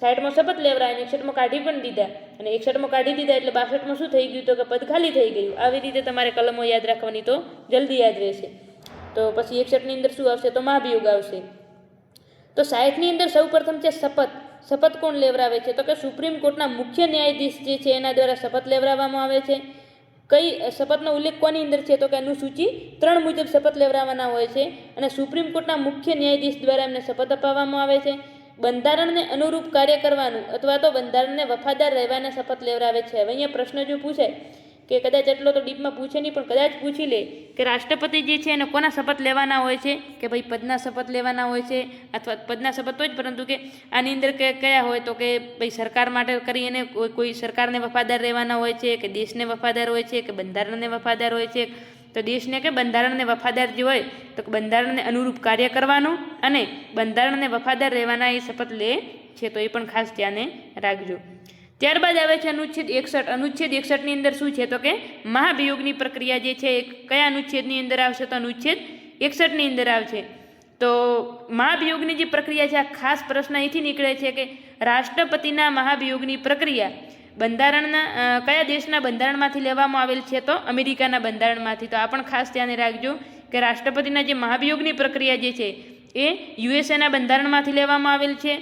60માં શપથ લેવરાય અને 61માં કાઢી પણ દીધા, અને 61માં કાઢી દીધા એટલે 62માં શું થઈ ગયું તો કે પદ ખાલી થઈ ગયું. આવી રીતે તમારે કલમો યાદ રાખવાની તો જલ્દી યાદ રહેશે. તો પછી 61ની અંદર શું આવશે તો મહાભિયોગ આવશે. તો 60ની અંદર સૌ પ્રથમ છે શપથ. શપથ કોણ લેવરાવે છે તો કે સુપ્રીમ કોર્ટના મુખ્ય ન્યાયાધીશ જે છે એના દ્વારા શપથ લેવરાવવામાં આવે છે. કઈ શપથનો ઉલ્લેખ કોની અંદર છે તો કે અનુસૂચિ 3 મુજબ શપથ લેવરાવવાના હોય છે, અને સુપ્રીમ કોર્ટના મુખ્ય ન્યાયાધીશ દ્વારા એમને શપથ અપાવવામાં આવે છે. બંધારણને અનુરૂપ કાર્ય કરવાનું અથવા તો બંધારણને વફાદાર રહેવાના શપથ લેવરાવે છે. હવે અહીંયા પ્રશ્ન જો પૂછાય કે કદાચ એટલો તો ડીપમાં પૂછે નહીં, પણ કદાચ પૂછી લે કે રાષ્ટ્રપતિ જે છે એને કોના શપથ લેવાના હોય છે, કે ભાઈ પદના શપથ લેવાના હોય છે, અથવા પદના શપથ તો જ, પરંતુ કે આની અંદર કયા હોય તો કે ભાઈ સરકાર માટે કરી અને કોઈ સરકારને વફાદાર રહેવાના હોય છે, કે દેશને વફાદાર હોય છે, કે બંધારણને વફાદાર હોય છે. તો દેશને કે બંધારણને વફાદાર જે હોય તો બંધારણને અનુરૂપ કાર્ય કરવાનું અને બંધારણને વફાદાર રહેવાના એ શપથ લે છે. તો એ પણ ખાસ ધ્યાને રાખજો. ત્યારબાદ આવે છે અનુચ્છેદ 61. અનુચ્છેદ 61ની અંદર શું છે તો કે મહાભિયોગની પ્રક્રિયા જે છે એ કયા અનુચ્છેદની અંદર આવશે તો અનુચ્છેદ 61ની અંદર આવશે. તો મહાભિયોગની જે પ્રક્રિયા છે, આ ખાસ પ્રશ્ન અહીંથી નીકળે છે કે રાષ્ટ્રપતિના મહાભિયોગની પ્રક્રિયા બંધારણના કયા દેશના બંધારણમાંથી લેવામાં આવેલ છે તો અમેરિકાના બંધારણમાંથી. તો આ પણ ખાસ ધ્યાને રાખજો કે રાષ્ટ્રપતિના જે મહાભિયોગની પ્રક્રિયા જે છે એ યુએસએના બંધારણમાંથી લેવામાં આવેલ છે.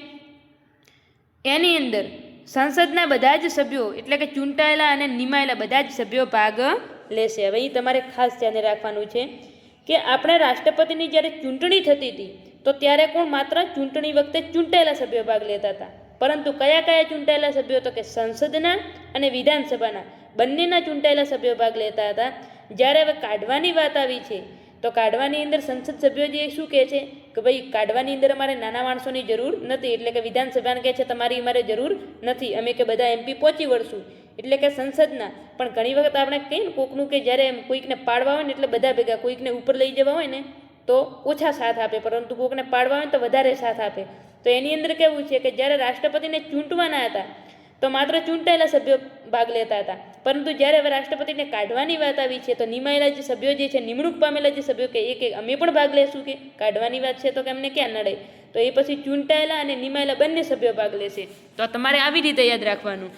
એની અંદર સંસદના બધા જ સભ્યો એટલે કે ચૂંટાયેલા અને નિમાયેલા બધા જ સભ્યો ભાગ લેશે. હવે અહીં તમારે ખાસ ધ્યાને રાખવાનું છે કે આપણે રાષ્ટ્રપતિની જ્યારે ચૂંટણી થતી હતી તો ત્યારે કોણ માત્ર ચૂંટણી વખતે ચૂંટાયેલા સભ્યો ભાગ લેતા હતા, પરંતુ કયા કયા ચૂંટાયેલા સભ્યો તો કે સંસદના અને વિધાનસભાના બંનેના ચૂંટાયેલા સભ્યો ભાગ લેતા હતા. જ્યારે હવે કાઢવાની વાત આવી છે તો કાઢવાની અંદર સંસદ સભ્યો જે શું કહે છે કે ભાઈ કાઢવાની અંદર અમારે નાના માણસોની જરૂર નથી, એટલે કે વિધાનસભાને કહે છે તમારી અમારે જરૂર નથી, અમે કે બધા એમપી પહોંચી વળશું, એટલે કે સંસદના. પણ ઘણી વખત આપણે કહીએ ને કોકનું કે જ્યારે કોઈકને પાડવા હોય ને એટલે બધા ભેગા, કોઈકને ઉપર લઈ જવા હોય ને તો ઓછા સાથ આપે, પરંતુ કોકને પાડવા હોય ને તો વધારે સાથ આપે. તો એની અંદર કેવું છે કે જ્યારે રાષ્ટ્રપતિને ચૂંટવાના હતા તો માત્ર ચૂંટાયેલા સભ્યો ભાગ લેતા હતા, પરંતુ જ્યારે હવે રાષ્ટ્રપતિને કાઢવાની વાત આવી છે તો નિમાયેલા જે સભ્યો જે છે, નિમણૂક પામેલા જે સભ્યો કે અમે પણ ભાગ લેશું, કે કાઢવાની વાત છે તો કે અમને ક્યાં નડે, તો એ પછી ચૂંટાયેલા અને નિમાયેલા બંને સભ્યો ભાગ લેશે. તો તમારે આવી રીતે યાદ રાખવાનું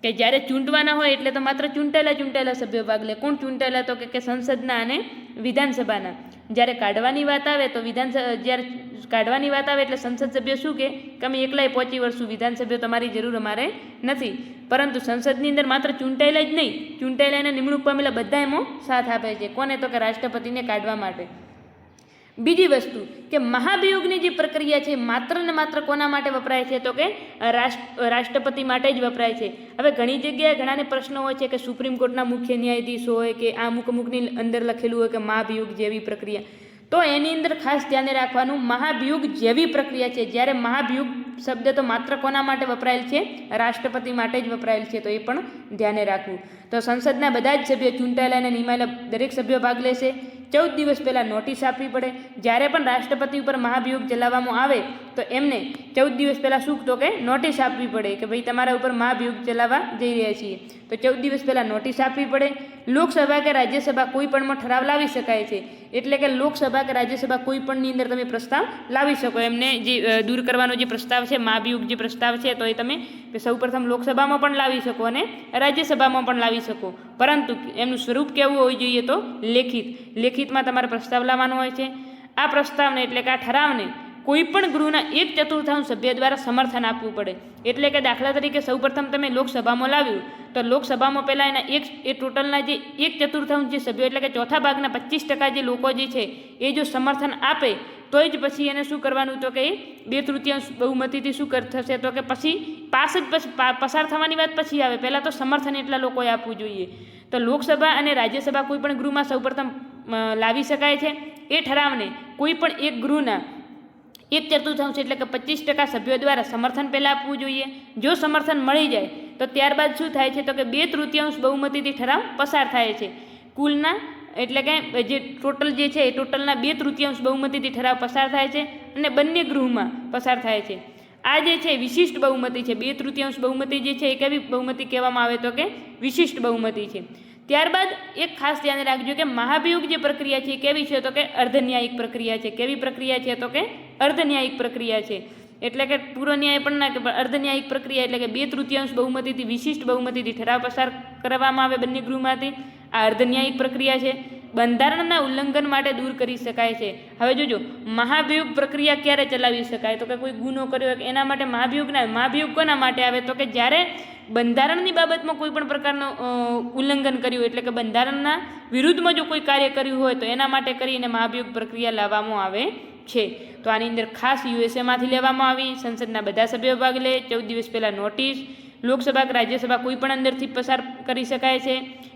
કે જ્યારે ચૂંટવાના હોય એટલે તો માત્ર ચૂંટાયેલા સભ્યો ભાગ લે. કોણ ચૂંટાયેલા તો કે સંસદના અને વિધાનસભાના. જ્યારે કાઢવાની વાત આવે તો જ્યારે કાઢવાની વાત આવે એટલે સંસદ સભ્ય શું કે અમે એકલાય પહોંચી વળશું, વિધાનસભ્યો તમારી જરૂર અમારે નથી. પરંતુ સંસદની અંદર માત્ર ચૂંટાયેલા જ નહીં, ચૂંટાયેલા અને નિમણૂક પામેલા બધા એમાં સાથ આપે છે. કોને તો કે રાષ્ટ્રપતિને કાઢવા માટે. બીજી વસ્તુ કે મહાભિયોગની જે પ્રક્રિયા છે માત્ર ને માત્ર કોના માટે વપરાય છે તો કે રાષ્ટ્રપતિ માટે જ વપરાય છે. હવે ઘણી જગ્યાએ ઘણાને પ્રશ્નો હોય છે કે સુપ્રીમ કોર્ટના મુખ્ય ન્યાયાધીશ હોય કે આ અમુકની અંદર લખેલું હોય કે મહાભિયોગ જેવી પ્રક્રિયા, તો એની અંદર ખાસ ધ્યાને રાખવાનું મહાભિયોગ જેવી પ્રક્રિયા છે. જ્યારે મહાભિયોગ શબ્દ તો માત્ર કોના માટે વપરાયેલ છે, રાષ્ટ્રપતિ માટે જ વપરાયેલ છે, તો એ પણ ધ્યાને રાખવું. તો સંસદના બધા જ સભ્યો ચૂંટાયેલા અને નિમાયેલા દરેક સભ્યો ભાગ લેશે. 14 દિવસ પહેલાં નોટિસ આપવી પડે. જ્યારે પણ રાષ્ટ્રપતિ ઉપર મહાભિયોગ ચલાવવામાં આવે તો એમને 14 દિવસ પહેલાં શું તો કે નોટિસ આપવી પડે કે ભાઈ તમારા ઉપર મહાભિયોગ ચલાવવા જઈ રહ્યા છીએ, તો 14 દિવસ પહેલાં નોટિસ આપવી પડે. લોકસભા કે રાજ્યસભા કોઈ પણમાં ઠરાવ લાવી શકાય છે, એટલે કે લોકસભા કે રાજ્યસભા કોઈ પણની અંદર તમે પ્રસ્તાવ લાવી શકો. એમને જે દૂર કરવાનો જે પ્રસ્તાવ છે, મહાભિયોગ જે પ્રસ્તાવ છે, તો એ તમે સૌપ્રથમ લોકસભામાં પણ લાવી શકો અને રાજ્યસભામાં પણ લાવી શકો, પરંતુ એમનું સ્વરૂપ કેવું હોવું જોઈએ તો લેખિતમાં તમારે પ્રસ્તાવ લાવવાનો હોય છે. આ પ્રસ્તાવને એટલે કે આ ઠરાવને કોઈપણ ગૃહના 1/4 સભ્ય દ્વારા સમર્થન આપવું પડે. એટલે કે દાખલા તરીકે સૌપ્રથમ તમે લોકસભામાં લાવ્યું તો લોકસભામાં પહેલાં એના એ ટોટલના જે 1/4 જે સભ્યો એટલે કે ચોથા ભાગના 25% જે લોકો જે છે એ જો સમર્થન આપે તો જ પછી એને શું કરવાનું તો કે એ 2/3 બહુમતીથી શું થશે તો કે પછી પસાર થવાની વાત પછી આવે, પહેલાં તો સમર્થન એટલા લોકોએ આપવું જોઈએ. તો લોકસભા અને રાજ્યસભા કોઈ પણ ગૃહમાં સૌપ્રથમ લાવી શકાય છે. એ ઠરાવને કોઈ પણ એક ગૃહના 1/4 એટલે કે 25% સભ્યો દ્વારા સમર્થન પહેલાં આપવું જોઈએ. જો સમર્થન મળી જાય તો ત્યારબાદ શું થાય છે તો કે 2/3 બહુમતીથી ઠરાવ પસાર થાય છે. કુલના એટલે કે જે ટોટલ જે છે એ ટોટલના 2/3 બહુમતીથી ઠરાવ પસાર થાય છે અને બંને ગૃહમાં પસાર થાય છે. આ જે છે વિશિષ્ટ બહુમતી છે. 2/3 બહુમતી જે છે એ કેવી બહુમતી કહેવામાં આવે તો કે વિશિષ્ટ બહુમતી છે. ત્યારબાદ એક ખાસ ધ્યાન રાખજો કે મહાભિયોગ જે પ્રક્રિયા છે એ કેવી છે, તો કે અર્ધન્યાયિક પ્રક્રિયા છે. કેવી પ્રક્રિયા છે, તો કે અર્ધન્યાયિક પ્રક્રિયા છે. એટલે કે પૂર્વ ન્યાય પણ ના કે અર્ધન્યાયિક પ્રક્રિયા એટલે કે 2/3 બહુમતીથી વિશિષ્ટ બહુમતીથી ઠરાવ પસાર કરવામાં આવે બંને ગૃહમાંથી. આ અર્ધન્યાયિક પ્રક્રિયા છે. બંધારણના ઉલ્લંઘન માટે દૂર કરી શકાય છે. હવે જોજો, મહાભિયોગ પ્રક્રિયા ક્યારે ચલાવી શકાય, તો કે કોઈ ગુનો કર્યો હોય એના માટે મહાભિયોગ ના આવે. મહાભિયોગ કોના માટે આવે, તો કે જ્યારે બંધારણની બાબતમાં કોઈ પણ પ્રકારનું ઉલ્લંઘન કર્યું હોય, એટલે કે બંધારણના વિરુદ્ધમાં જો કોઈ કાર્ય કર્યું હોય તો એના માટે કરીને મહાભિયોગ પ્રક્રિયા લાવવામાં આવે છે. તો આની અંદર ખાસ યુએસએમાંથી લેવામાં આવી. સંસદના બધા સભ્યો ભાગ લે. 14 દિવસ પહેલાં નોટિસ. લોકસભા કે રાજ્યસભા કોઈ પણ અંદરથી પસાર કરી શકાય છે,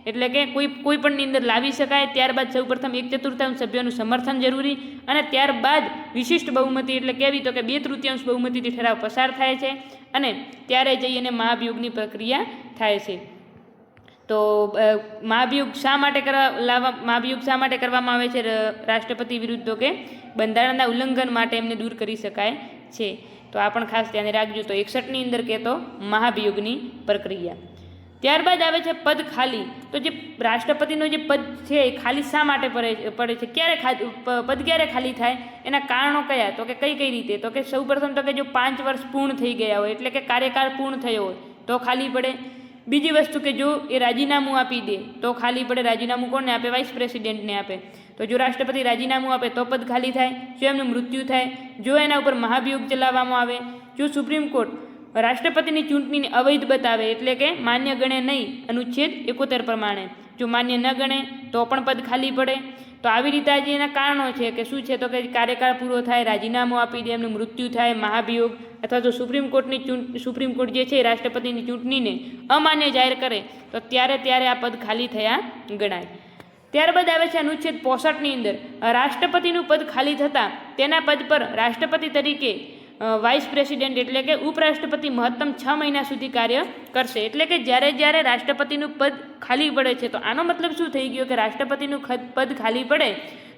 એટલે કે કોઈ પણની અંદર લાવી શકાય. ત્યારબાદ સૌપ્રથમ 1/4 સભ્યોનું સમર્થન જરૂરી અને ત્યારબાદ વિશિષ્ટ બહુમતી એટલે કેવી, તો કે 2/3 બહુમતીથી ઠરાવ પસાર થાય છે અને ત્યારે જઈ અને મહાભિયોગની પ્રક્રિયા થાય છે. તો મહાભિયોગ શા માટે કરવામાં આવે છે રાષ્ટ્રપતિ વિરુદ્ધ, તો કે બંધારણના ઉલ્લંઘન માટે એમને દૂર કરી શકાય છે. તો આ પણ ખાસ ધ્યાન રાખજો. તો 61ની અંદર કહેતો મહાભિયોગની પ્રક્રિયા. ત્યારબાદ આવે છે પદ ખાલી. તો જે રાષ્ટ્રપતિનો જે પદ છે એ ખાલી શા માટે પડે છે, પદ ક્યારે ખાલી થાય, એના કારણો કયા, તો કે કઈ રીતે, તો કે સૌપ્રથમ તો કે જો 5 વર્ષ પૂર્ણ થઈ ગયા હોય, એટલે કે કાર્યકાળ પૂર્ણ થયો હોય તો ખાલી પડે. બીજી વસ્તુ કે જો એ રાજીનામું આપી દે તો ખાલી પડે. રાજીનામું કોને આપે, વાઇસ પ્રેસિડેન્ટને આપે. તો જો રાષ્ટ્રપતિ રાજીનામું આપે તો પદ ખાલી થાય. જો એમનું મૃત્યુ થાય, જો એના ઉપર મહાભિયોગ ચલાવવામાં આવે, જો સુપ્રીમ કોર્ટ રાષ્ટ્રપતિની ચૂંટણીને અવૈધ બતાવે, એટલે કે માન્ય ગણે નહીં અનુચ્છેદ 71 પ્રમાણે, જો માન્ય ન ગણે તો પણ પદ ખાલી પડે. તો આવી રીતે આજે એના કારણો છે કે શું છે, તો કે કાર્યકાળ પૂરો થાય, રાજીનામું આપી દે, એમનું મૃત્યુ થાય, મહાભિયોગ, અથવા તો સુપ્રીમ કોર્ટ જે છે રાષ્ટ્રપતિની ચૂંટણીને અમાન્ય જાહેર કરે તો ત્યારે આ પદ ખાલી થયા ગણાય. ત્યારબાદ આવે છે અનુચ્છેદ 65ની અંદર રાષ્ટ્રપતિનું પદ ખાલી થતાં તેના પદ પર રાષ્ટ્રપતિ તરીકે વાઇસ પ્રેસિડેન્ટ એટલે કે ઉપરાષ્ટ્રપતિ મહત્તમ 6 મહિના સુધી કાર્ય કરશે. એટલે કે જ્યારે રાષ્ટ્રપતિનું પદ ખાલી પડે છે, તો આનો મતલબ શું થઈ ગયો કે રાષ્ટ્રપતિનું પદ ખાલી પડે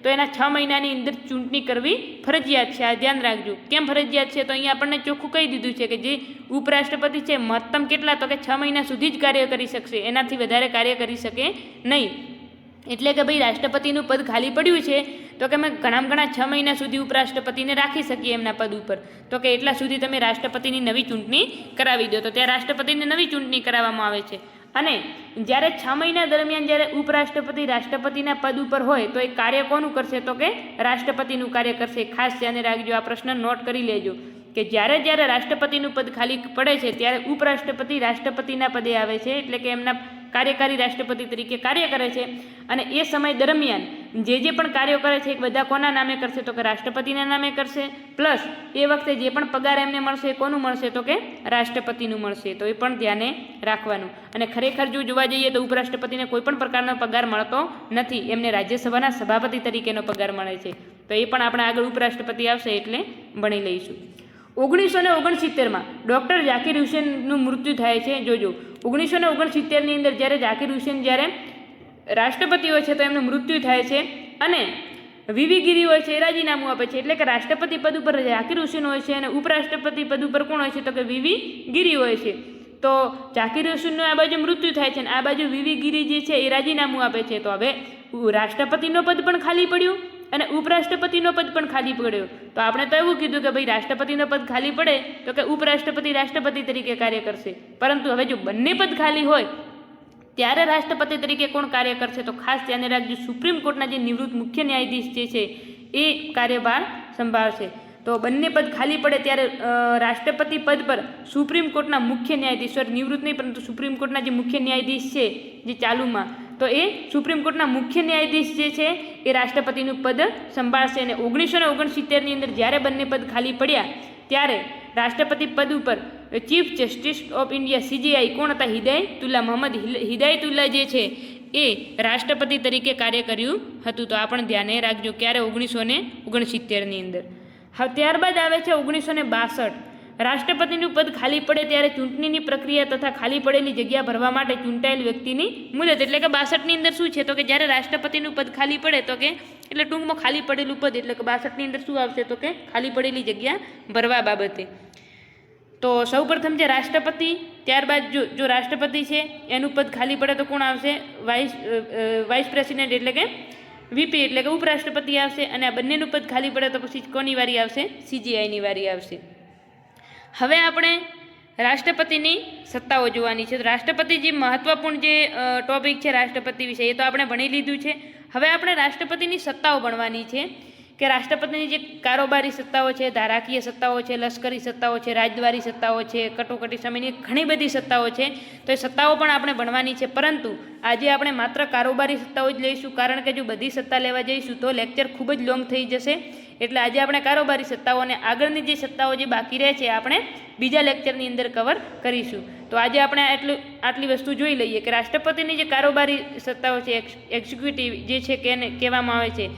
તો એના 6 મહિનાની અંદર ચૂંટણી કરવી ફરજિયાત છે. આ ધ્યાન રાખજો. કેમ ફરજિયાત છે, તો અહીંયા આપણને ચોખ્ખું કહી દીધું છે કે જે ઉપરાષ્ટ્રપતિ છે મહત્તમ કેટલા, તો કે 6 મહિના સુધી જ કાર્ય કરી શકશે, એનાથી વધારે કાર્ય કરી શકે નહીં. એટલે કે ભાઈ રાષ્ટ્રપતિનું પદ ખાલી પડ્યું છે તો કે અમે ઘણા 6 મહિના સુધી ઉપરાષ્ટ્રપતિને રાખી શકીએ એમના પદ ઉપર, તો કે એટલા સુધી તમે રાષ્ટ્રપતિની નવી ચૂંટણી કરાવી દો. તો ત્યાં રાષ્ટ્રપતિની નવી ચૂંટણી કરાવવામાં આવે છે. અને જ્યારે 6 મહિના દરમિયાન જ્યારે ઉપરાષ્ટ્રપતિ રાષ્ટ્રપતિના પદ ઉપર હોય તો એ કાર્ય કોનું કરશે, તો કે રાષ્ટ્રપતિનું કાર્ય કરશે. ખાસ ધ્યાન રાખજો, આ પ્રશ્ન નોટ કરી લેજો કે જ્યારે રાષ્ટ્રપતિનું પદ ખાલી પડે છે ત્યારે ઉપરાષ્ટ્રપતિ રાષ્ટ્રપતિના પદે આવે છે, એટલે કે એમના કાર્યકારી રાષ્ટ્રપતિ તરીકે કાર્ય કરે છે. અને એ સમય દરમિયાન જે પણ કાર્યો કરે છે એ બધા કોના નામે કરશે, તો કે રાષ્ટ્રપતિના નામે કરશે. પ્લસ એ વખતે જે પણ પગાર એમને મળશે એ કોનું મળશે, તો કે રાષ્ટ્રપતિનું મળશે. તો એ પણ ધ્યાને રાખવાનું. અને ખરેખર જો જોવા જઈએ તો ઉપરાષ્ટ્રપતિને કોઈ પણ પ્રકારનો પગાર મળતો નથી, એમને રાજ્યસભાના સભાપતિ તરીકેનો પગાર મળે છે. તો એ પણ આપણે આગળ ઉપરાષ્ટ્રપતિ આવશે એટલે ભણી લઈશું. 1969માં ડૉક્ટર ઝાકિર હુસેનનું મૃત્યુ થાય છે. જોજો 1969ની અંદર જ્યારે ઝાકિર હુસેન જ્યારે રાષ્ટ્રપતિ હોય છે તો એમનું મૃત્યુ થાય છે અને વીવી ગીરી હોય છે એ રાજીનામું આપે છે. એટલે કે રાષ્ટ્રપતિ પદ ઉપર ઝાકિર હુસેન હોય છે અને ઉપરાષ્ટ્રપતિ પદ ઉપર કોણ હોય છે, તો કે વીવી ગીરી હોય છે. તો ઝાકિર હુસેનનું આ બાજુ મૃત્યુ થાય છે અને આ બાજુ વીવી ગીરી જે છે એ રાજીનામું આપે છે. તો હવે રાષ્ટ્રપતિનો પદ પણ ખાલી પડ્યું અને ઉપરાષ્ટ્રપતિનો પદ પણ ખાલી પડ્યો. તો આપણે તો એવું કીધું કે ભાઈ રાષ્ટ્રપતિનો પદ ખાલી પડે તો કે ઉપરાષ્ટ્રપતિ રાષ્ટ્રપતિ તરીકે કાર્ય કરશે. પરંતુ હવે જો બંને પદ ખાલી હોય ત્યારે રાષ્ટ્રપતિ તરીકે કોણ કાર્ય કરશે, તો ખાસ ધ્યાન રાખજો સુપ્રીમ કોર્ટના જે નિવૃત્ત મુખ્ય ન્યાયાધીશ જે છે એ કાર્યભાર સંભાળશે. તો બંને પદ ખાલી પડે ત્યારે રાષ્ટ્રપતિ પદ પર સુપ્રીમ કોર્ટના મુખ્ય ન્યાયાધીશ, નિવૃત્ત નહીં પરંતુ સુપ્રીમ કોર્ટના જે મુખ્ય ન્યાયાધીશ છે જે ચાલુમાં, તો એ સુપ્રીમ કોર્ટના મુખ્ય ન્યાયાધીશ જે છે એ રાષ્ટ્રપતિનું પદ સંભાળશે. અને 1969ની અંદર જ્યારે બંને પદ ખાલી પડ્યા ત્યારે રાષ્ટ્રપતિ પદ ઉપર chief justice of India CJI કોણ હતા, હિદાયતુલ્લા મોહમ્મદ હિદાયતુલ્લા જે છે એ રાષ્ટ્રપતિ તરીકે કાર્ય કર્યું હતું. તો આ પણ ધ્યાને રાખજો ક્યારે 1969ની અંદર. હવે ત્યારબાદ આવે છે 1962. રાષ્ટ્રપતિનું પદ ખાલી પડે ત્યારે ચૂંટણીની પ્રક્રિયા તથા ખાલી પડેલી જગ્યા ભરવા માટે ચૂંટાયેલ વ્યક્તિની મુદત. એટલે કે 62ની અંદર શું છે, તો કે જ્યારે રાષ્ટ્રપતિનું પદ ખાલી પડે તો કે એટલે ટૂંકમાં ખાલી પડેલું પદ, એટલે કે 62ની અંદર શું આવશે, તો કે ખાલી પડેલી જગ્યા ભરવા બાબતે. તો સૌપ્રથમ છે રાષ્ટ્રપતિ, ત્યારબાદ જો રાષ્ટ્રપતિ છે એનું પદ ખાલી પડે તો કોણ આવશે? વાઇસ પ્રેસિડેન્ટ એટલે કે વીપી એટલે કે ઉપરાષ્ટ્રપતિ આવશે, અને આ બંનેનું પદ ખાલી પડે તો પછી કોની વારી આવશે? CGIની વારી આવશે. હવે આપણે રાષ્ટ્રપતિની સત્તાઓ જોવાની છે. તો રાષ્ટ્રપતિ જે મહત્વપૂર્ણ જે ટોપિક છે રાષ્ટ્રપતિ વિશે એ તો આપણે ભણી લીધું છે. હવે આપણે રાષ્ટ્રપતિની સત્તાઓ ભણવાની છે કે રાષ્ટ્રપતિની જે કારોબારી સત્તાઓ છે, ધારાકીય સત્તાઓ છે, લશ્કરી સત્તાઓ છે, રાજદ્વારી સત્તાઓ છે, કટોકટી સામેની ઘણી બધી સત્તાઓ છે. તો એ સત્તાઓ પણ આપણે ભણવાની છે, પરંતુ આજે આપણે માત્ર કારોબારી સત્તાઓ જ લઈશું, કારણ કે જો બધી સત્તા લેવા જઈશું તો લેક્ચર ખૂબ જ લોંગ થઈ જશે. એટલે આજે આપણે કારોબારી સત્તાઓ અને આગળની જે સત્તાઓ જે બાકી રહે છે આપણે બીજા લેક્ચરની અંદર કવર કરીશું. તો આજે આપણે આટલી વસ્તુ જોઈ લઈએ કે રાષ્ટ્રપતિની જે કારોબારી સત્તાઓ છે, એક્ઝિક્યુટિવ જે છે કે એને કહેવામાં આવે છે.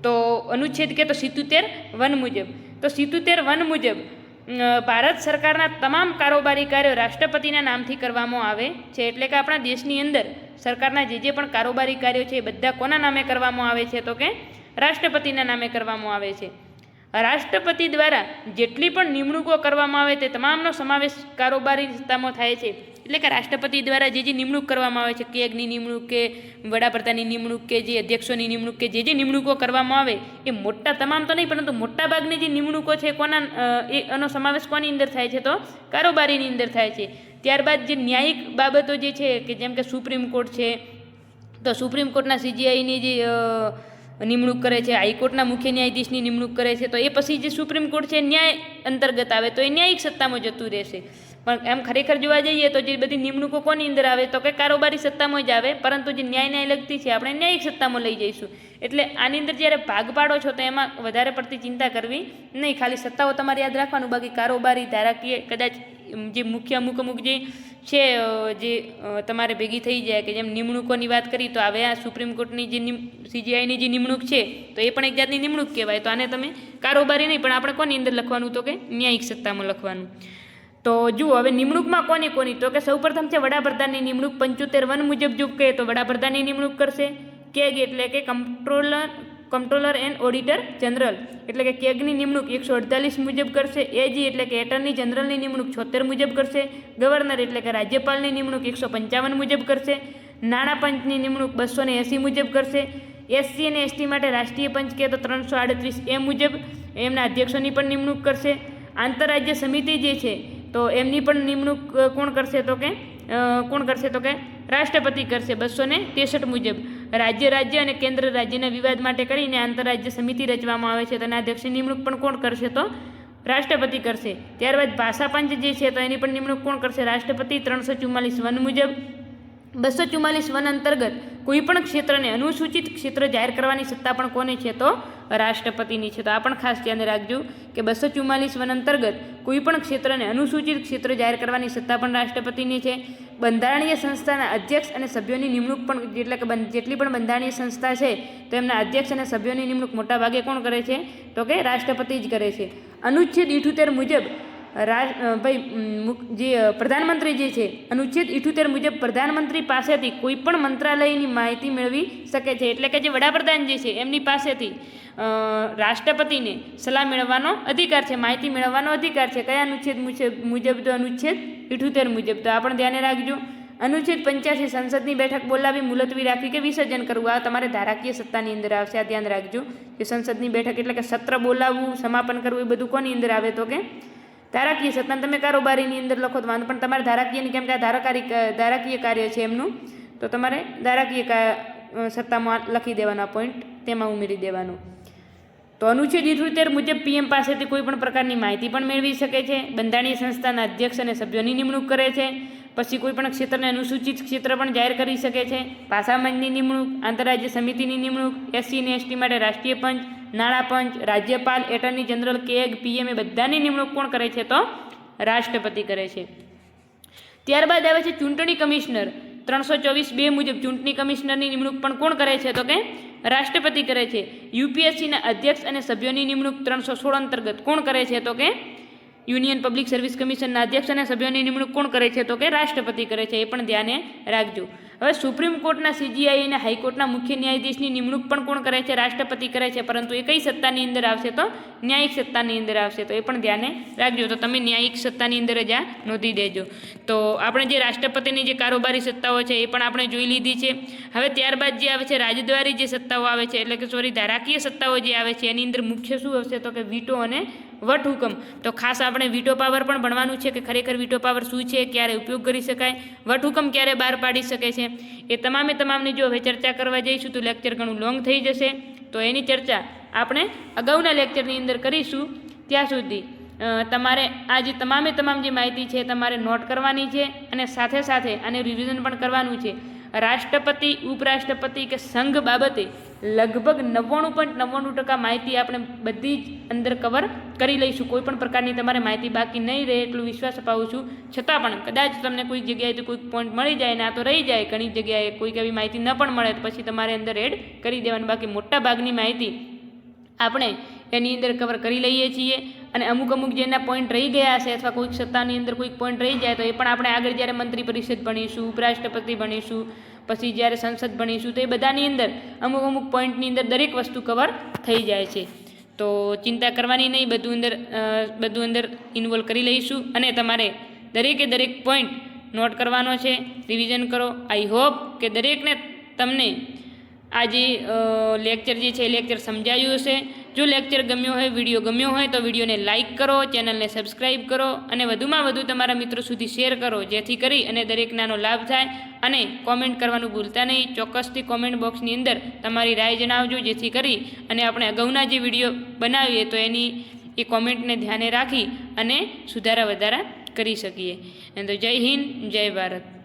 તો અનુચ્છેદ કે તો 77(1) મુજબ, તો 77(1) મુજબ ભારત સરકારના તમામ કારોબારી કાર્યો રાષ્ટ્રપતિના નામથી કરવામાં આવે છે. એટલે કે આપણા દેશની અંદર સરકારના જે પણ કારોબારી કાર્યો છે એ બધા કોના નામે કરવામાં આવે છે? તો કે રાષ્ટ્રપતિના નામે કરવામાં આવે છે. રાષ્ટ્રપતિ દ્વારા જેટલી પણ નિમણૂકો કરવામાં આવે તે તમામનો સમાવેશ કારોબારી સત્તામાં થાય છે. એટલે કે રાષ્ટ્રપતિ દ્વારા જે નિમણૂક કરવામાં આવે છે, કેગની નિમણૂક કે વડાપ્રધાનની નિમણૂક કે જે અધ્યક્ષોની નિમણૂક કે જે નિમણૂકો કરવામાં આવે એ મોટા તમામ તો નહીં પરંતુ મોટા ભાગની જે નિમણૂકો છે એનો સમાવેશ કોની અંદર થાય છે? તો કારોબારીની અંદર થાય છે. ત્યારબાદ જે ન્યાયિક બાબતો જે છે કે જેમ કે સુપ્રીમ કોર્ટ છે, તો સુપ્રીમ કોર્ટના CGIની જે નિમણૂક કરે છે, હાઈકોર્ટના મુખ્ય ન્યાયાધીશની નિમણૂક કરે છે, તો એ પછી જે સુપ્રીમ કોર્ટ છે ન્યાય અંતર્ગત આવે તો એ ન્યાયિક સત્તામાં જતું રહેશે. પણ એમ ખરેખર જોવા જઈએ તો જે બધી નિમણૂકો કોની અંદર આવે? તો કે કારોબારી સત્તામાં જ આવે, પરંતુ જે ન્યાયને લગતી છે આપણે ન્યાયિક સત્તામાં લઈ જઈશું. એટલે આની અંદર જ્યારે ભાગ પાડો છો તો એમાં વધારે પડતી ચિંતા કરવી નહીં, ખાલી સત્તાઓ તમારે યાદ રાખવાનું, બાકી કારોબારી, ધારાકીય કદાચ જે મુખ્ય અમુક જે છે જે તમારે ભેગી થઈ જાય કે જેમ નિમણૂકોની વાત કરી તો હવે આ સુપ્રીમ કોર્ટની જે CGIની જે નિમણૂક છે તો એ પણ એક જાતની નિમણૂક કહેવાય. તો આને તમે કારોબારી નહીં પણ આપણે કોની અંદર લખવાનું? તો કે ન્યાયિક સત્તામાં લખવાનું. તો જુઓ હવે નિમણૂકમાં કોની તો કે સૌપ્રથમ છે વડાપ્રધાનની નિમણૂક. 75(1) મુજબ જો કહે તો વડાપ્રધાનની નિમણૂક કરશે. કેગ એટલે કે કમ્પ્ટ્રોલર એન્ડ ઓડિટર જનરલ એટલે કે કેગની નિમણૂક 148 મુજબ કરશે. એજી એટલે કે એટર્ની જનરલની નિમણૂક 76 મુજબ કરશે. ગવર્નર એટલે કે રાજ્યપાલની નિમણૂક 155 મુજબ કરશે. નાણાં પંચની નિમણૂક 280 મુજબ કરશે. SC અને ST માટે રાષ્ટ્રીય પંચ કહે તો 338A મુજબ એમના અધ્યક્ષોની પણ નિમણૂક કરશે. આંતરરાજ્ય સમિતિ જે છે તો એમની પણ નિમણૂક કોણ કરશે? તો કે રાષ્ટ્રપતિ કરશે 263 મુજબ. રાજ્ય અને કેન્દ્ર રાજ્યના વિવાદ માટે કરીને આંતરરાજ્ય સમિતિ રચવામાં આવે છે, તેના અધ્યક્ષની નિમણૂક પણ કોણ કરશે? તો રાષ્ટ્રપતિ કરશે. ત્યારબાદ ભાષા પંચ જે છે તો એની પણ નિમણૂક કોણ કરશે? રાષ્ટ્રપતિ 344(1) મુજબ. 244(1) અંતર્ગત કોઈપણ ક્ષેત્રને અનુસૂચિત ક્ષેત્ર જાહેર કરવાની સત્તા પણ કોને છે? તો રાષ્ટ્રપતિની છે. તો આ પણ ખાસ ધ્યાન રાખજો કે 244(1) અંતર્ગત કોઈપણ ક્ષેત્રને અનુસૂચિત ક્ષેત્ર જાહેર કરવાની સત્તા પણ રાષ્ટ્રપતિની છે. બંધારણીય સંસ્થાના અધ્યક્ષ અને સભ્યોની નિમણૂક પણ એટલે કે જેટલી પણ બંધારણીય સંસ્થા છે તો એમના અધ્યક્ષ અને સભ્યોની નિમણૂક મોટાભાગે કોણ કરે છે? તો કે રાષ્ટ્રપતિ જ કરે છે. અનુચ્છેદ 78 મુજબ જે પ્રધાનમંત્રી જે છે અનુચ્છેદ 78 મુજબ પ્રધાનમંત્રી પાસેથી કોઈ પણ મંત્રાલયની માહિતી મેળવી શકે છે. એટલે કે જે વડાપ્રધાન જે છે એમની પાસેથી રાષ્ટ્રપતિને સલાહ મેળવવાનો અધિકાર છે, માહિતી મેળવવાનો અધિકાર છે. કયા અનુચ્છેદ મુજબ? તો અનુચ્છેદ 78 મુજબ. તો આ પણ ધ્યાને રાખજો. અનુચ્છેદ 85 સંસદની બેઠક બોલાવી, મુલતવી રાખવી કે વિસર્જન કરવું, આ તમારે ધારાકીય સત્તાની અંદર આવશે. આ ધ્યાન રાખજો કે સંસદની બેઠક એટલે કે સત્ર બોલાવવું, સમાપન કરવું એ બધું કોની અંદર આવે? તો કે ધારાકીય સત્તા. તમે કારોબારીની અંદર લખો તો વાંધો, પણ તમારે ધારાકીયની કેમ કે આ ધારાકીય કાર્ય છે એમનું, તો તમારે ધારાકીય સત્તામાં લખી દેવાનો પોઈન્ટ, તેમાં ઉમેરી દેવાનો. તો અનુચ્છેદ 78 મુજબ PM પાસેથી કોઈ પણ પ્રકારની માહિતી પણ મેળવી શકે છે. બંધારણીય સંસ્થાના અધ્યક્ષ અને સભ્યોની નિમણૂક કરે છે. પછી કોઈ પણ ક્ષેત્રને અનુસૂચિત ક્ષેત્ર પણ જાહેર કરી શકે છે. ભાષા પંચની નિમણૂક, આંતરરાજ્ય સમિતિની નિમણૂક, SC અને ST માટે રાષ્ટ્રીય પંચ, નાણાં પંચ, રાજ્યપાલ, એટર્ની જનરલ, કેગ, PM એ બધાની નિમણૂક કોણ કરે છે? તો રાષ્ટ્રપતિ કરે છે. ત્યારબાદ આવે છે ચૂંટણી કમિશનર. 324(2) મુજબ ચૂંટણી કમિશનરની નિમણૂક પણ કોણ કરે છે? તો કે રાષ્ટ્રપતિ કરે છે. UPSCના અધ્યક્ષ અને સભ્યોની નિમણૂક 316 અંતર્ગત કોણ કરે છે? તો કે યુનિયન પબ્લિક સર્વિસ કમિશનના અધ્યક્ષ અને સભ્યોની નિમણૂક કોણ કરે છે? તો કે રાષ્ટ્રપતિ કરે છે. એ પણ ધ્યાને રાખજો. હવે સુપ્રીમ કોર્ટના CJI અને હાઈકોર્ટના મુખ્ય ન્યાયાધીશની નિમણૂક પણ કોણ કરે છે? રાષ્ટ્રપતિ કરે છે. પરંતુ એ કઈ સત્તાની અંદર આવશે? તો ન્યાયિક સત્તાની અંદર આવશે. તો એ પણ ધ્યાને રાખજો. તો તમે ન્યાયિક સત્તાની અંદર જ આ નોંધી દેજો. તો આપણે જે રાષ્ટ્રપતિની જે કારોબારી સત્તાઓ છે એ પણ આપણે જોઈ લીધી છે. હવે ત્યારબાદ જે આવે છે રાજદ્વારી જે સત્તાઓ આવે છે, એટલે કે ધારાકીય સત્તાઓ જે આવે છે એની અંદર મુખ્ય શું હશે? તો કે વીટો અને વટહુકમ. તો ખાસ આપણે વીટો પાવર પણ ભણવાનું છે કે ખરેખર વીટો પાવર શું છે, ક્યારે ઉપયોગ કરી શકાય, વટહુકમ ક્યારે બહાર પાડી શકે છે, એ તમામની જો હવે ચર્ચા કરવા જઈશું તો લેક્ચર ઘણું લોંગ થઈ જશે. તો એની ચર્ચા આપણે અગાઉના લેક્ચરની અંદર કરીશું. ત્યાં સુધી તમારે આ જે તમામ જે માહિતી છે તમારે નોટ કરવાની છે અને સાથે સાથે આને રિવિઝન પણ કરવાનું છે. રાષ્ટ્રપતિ, ઉપરાષ્ટ્રપતિ કે સંઘ બાબતે લગભગ 99.99% માહિતી આપણે બધી જ અંદર કવર કરી લઈશું. કોઈ પણ પ્રકારની તમારે માહિતી બાકી નહીં રહે એટલું વિશ્વાસ અપાવું છું. છતાં પણ કદાચ તમને કોઈ જગ્યાએથી કોઈ પોઈન્ટ મળી જાય ને આ તો રહી જાય, ઘણી જગ્યાએ કોઈક એવી માહિતી ન પણ મળે તો પછી તમારે અંદર એડ કરી દેવાની. બાકી મોટા ભાગની માહિતી આપણે એની અંદર કવર કરી લઈએ છીએ. અને અમુક જેના પોઈન્ટ રહી ગયા છે અથવા કોઈક સત્તાની અંદર કોઈક પોઈન્ટ રહી જાય તો એ પણ આપણે આગળ જ્યારે મંત્રી પરિષદ ભણીશું, ઉપરાષ્ટ્રપતિ ભણીશું, પછી જ્યારે સંસદ ભણીશું તો એ બધાની અંદર અમુક પોઈન્ટની અંદર દરેક વસ્તુ કવર થઈ જાય છે. તો ચિંતા કરવાની નહીં, બધું અંદર ઇન્વોલ્વ કરી લઈશું. અને તમારે દરેક પોઈન્ટ નોટ કરવાનો છે, રિવિઝન કરો. આઈ હોપ કે દરેકને તમને આ જે લેક્ચર જે છે એ લેક્ચર સમજાયું હશે. જો લેક્ચર ગમ્યો હોય, વિડીયો ગમ્યો હોય તો વિડીયોને લાઇક કરો, ચેનલને સબસ્ક્રાઈબ કરો અને વધુમાં વધુ તમારા મિત્રો સુધી શેર કરો, જેથી કરી અને દરેકનાનો લાભ થાય. અને કોમેન્ટ કરવાનું ભૂલતા નહીં. ચોક્કસથી કોમેન્ટ બોક્સની અંદર તમારી રાય જણાવજો, જેથી કરી અને આપણે અગાઉના જે વિડીયો બનાવીએ તો એની એ કોમેન્ટને ધ્યાને રાખી અને સુધારા વધારા કરી શકીએ. તો જય હિન્દ, જય ભારત.